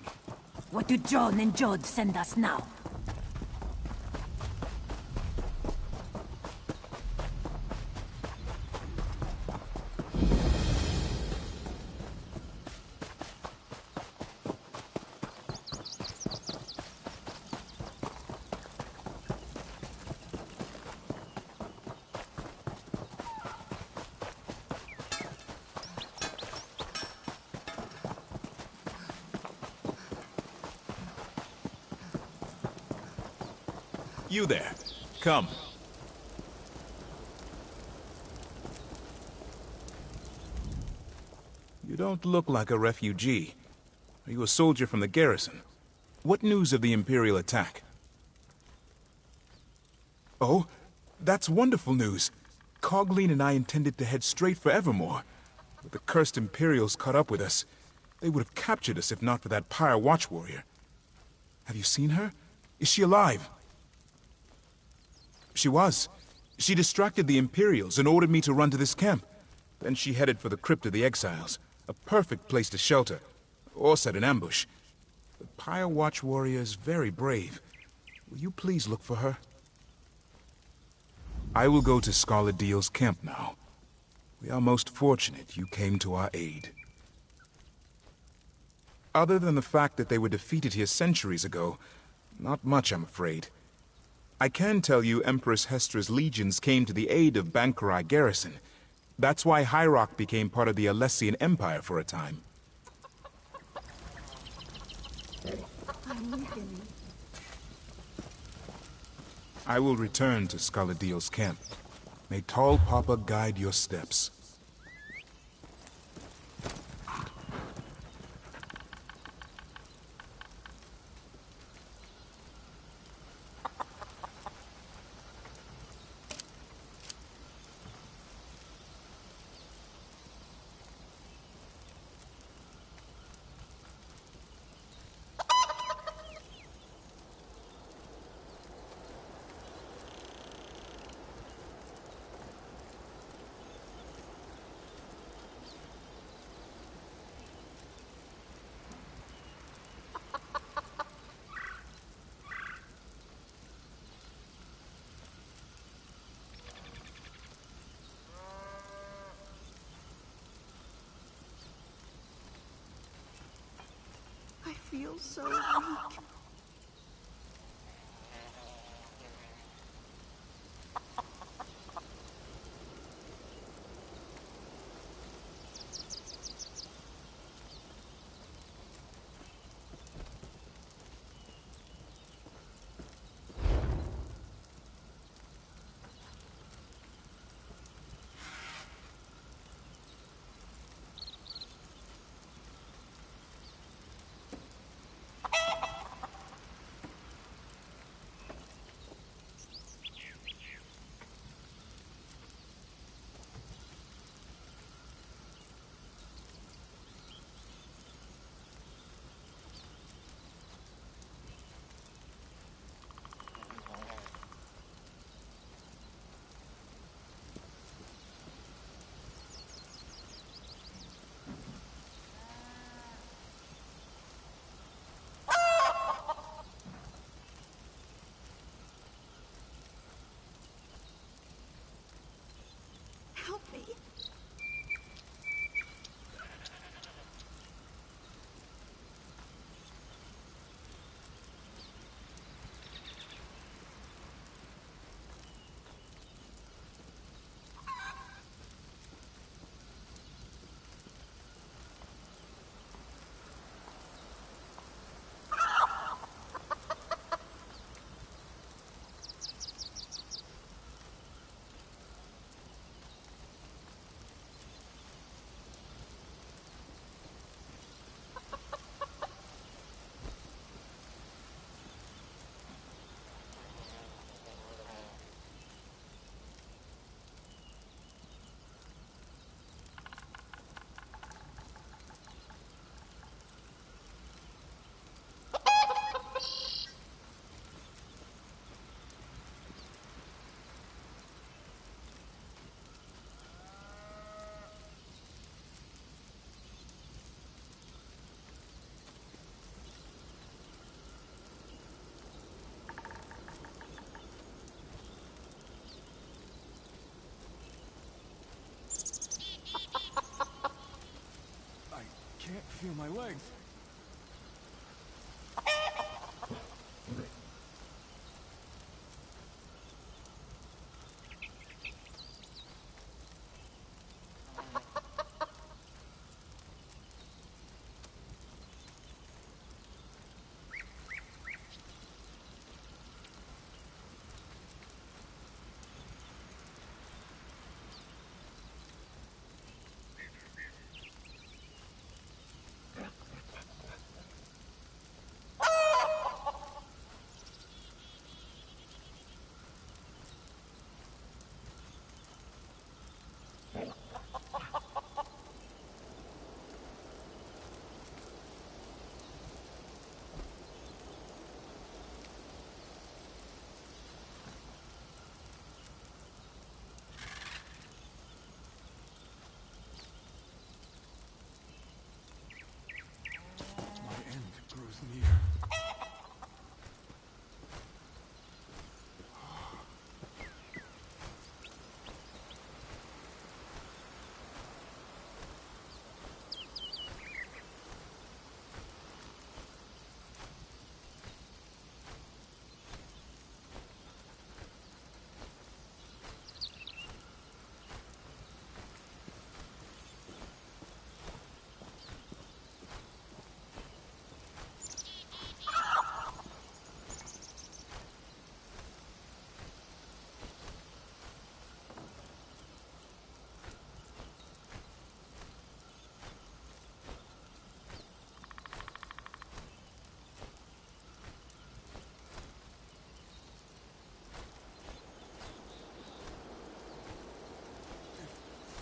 What do John and Jod send us now? You there. Come. You don't look like a refugee. Are you a soldier from the garrison? What news of the Imperial attack? Oh, that's wonderful news. Cogleen and I intended to head straight for Evermore. But the cursed Imperials caught up with us. They would have captured us if not for that Pyre Watch warrior. Have you seen her? Is she alive? She was. She distracted the Imperials and ordered me to run to this camp. Then she headed for the Crypt of the Exiles, a perfect place to shelter, or set an ambush. The Pyre Watch warrior is very brave. Will you please look for her? I will go to Scholar Deal's camp now. We are most fortunate you came to our aid. Other than the fact that they were defeated here centuries ago, not much, I'm afraid. I can tell you Empress Hestra's legions came to the aid of Bankarai garrison. That's why High Rock became part of the Alessian Empire for a time. I will return to Scholar Deal's camp. May Tall Papa guide your steps. feel so weak. Help me. Can't feel my legs.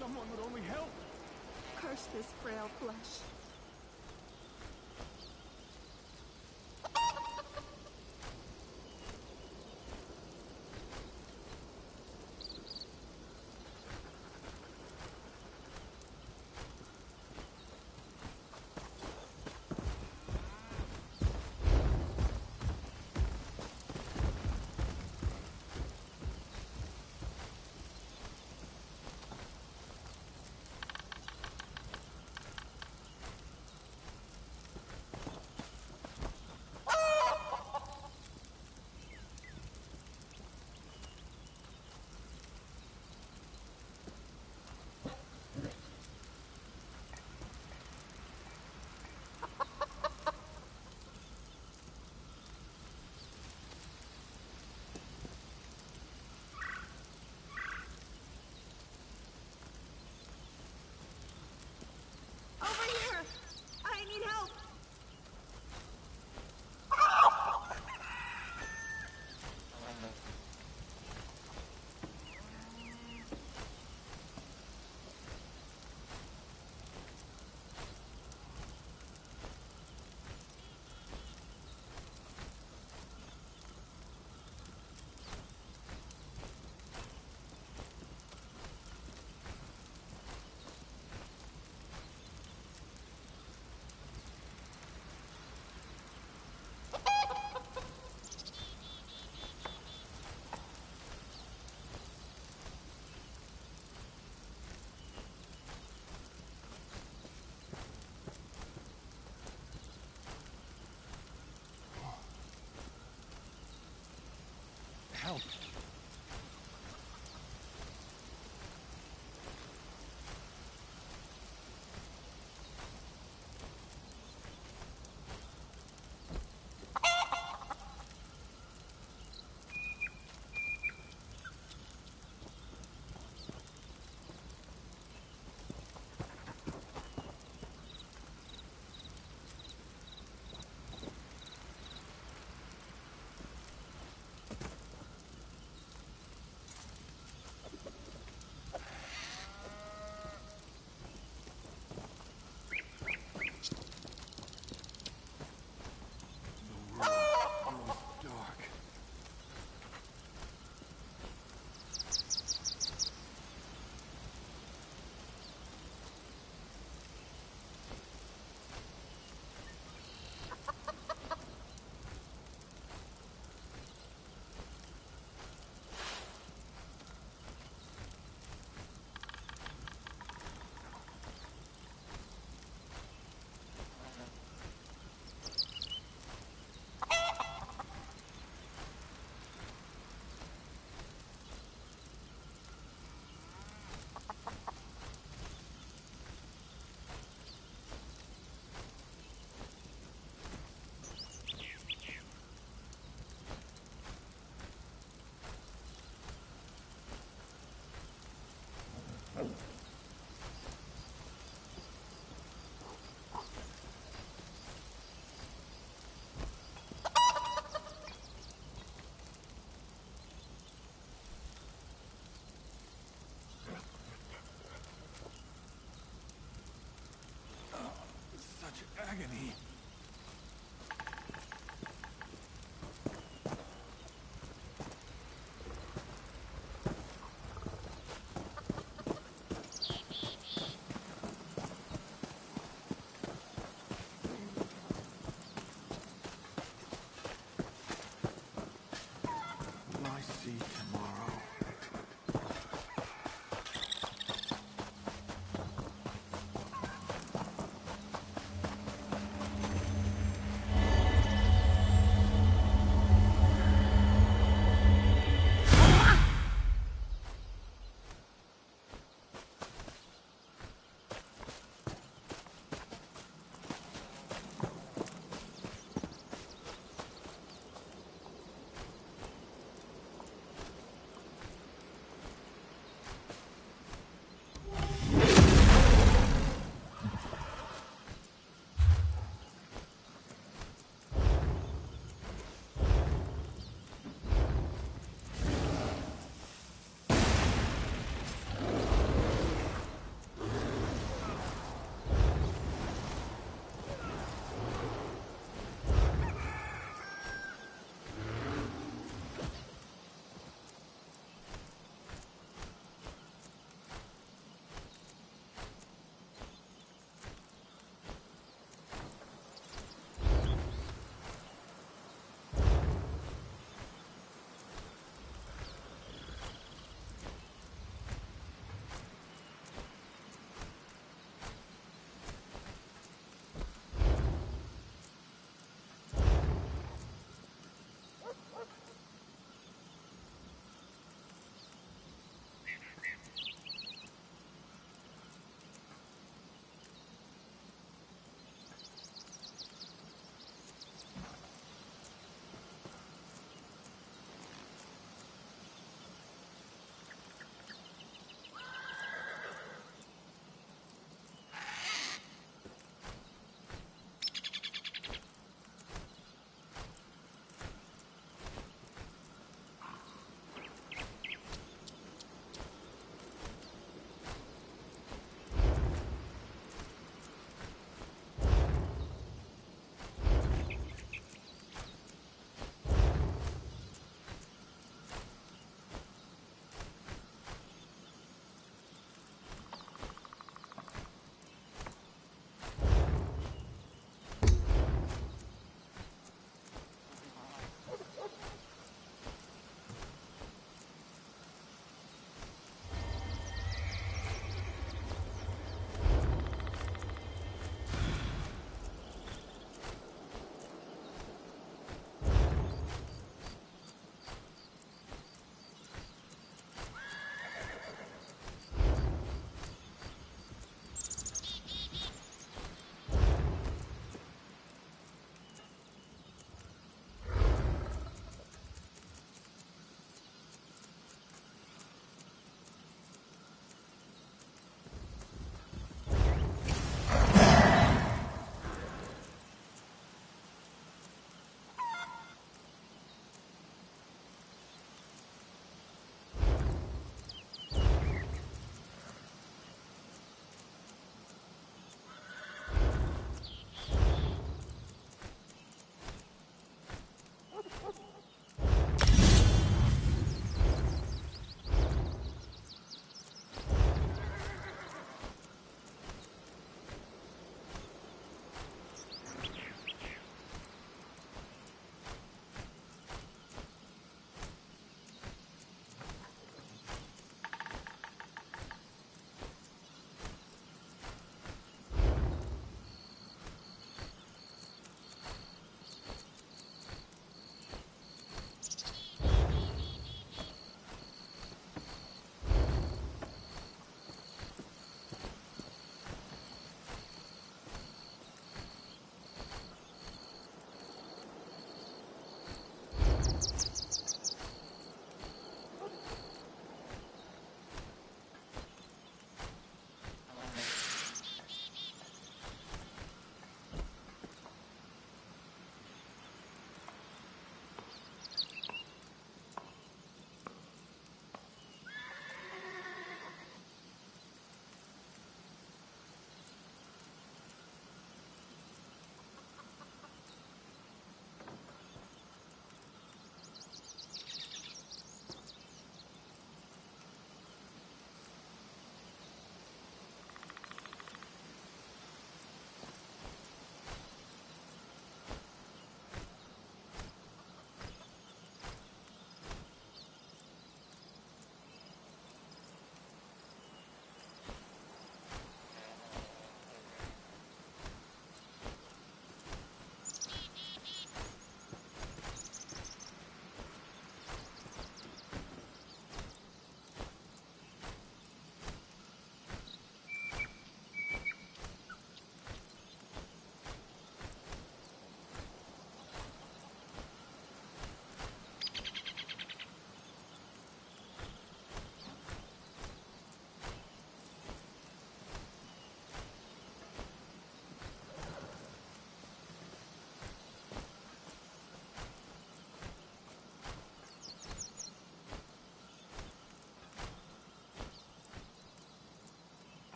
Someone would only help. Curse this frail flesh. help. Such agony. Will I see tomorrow?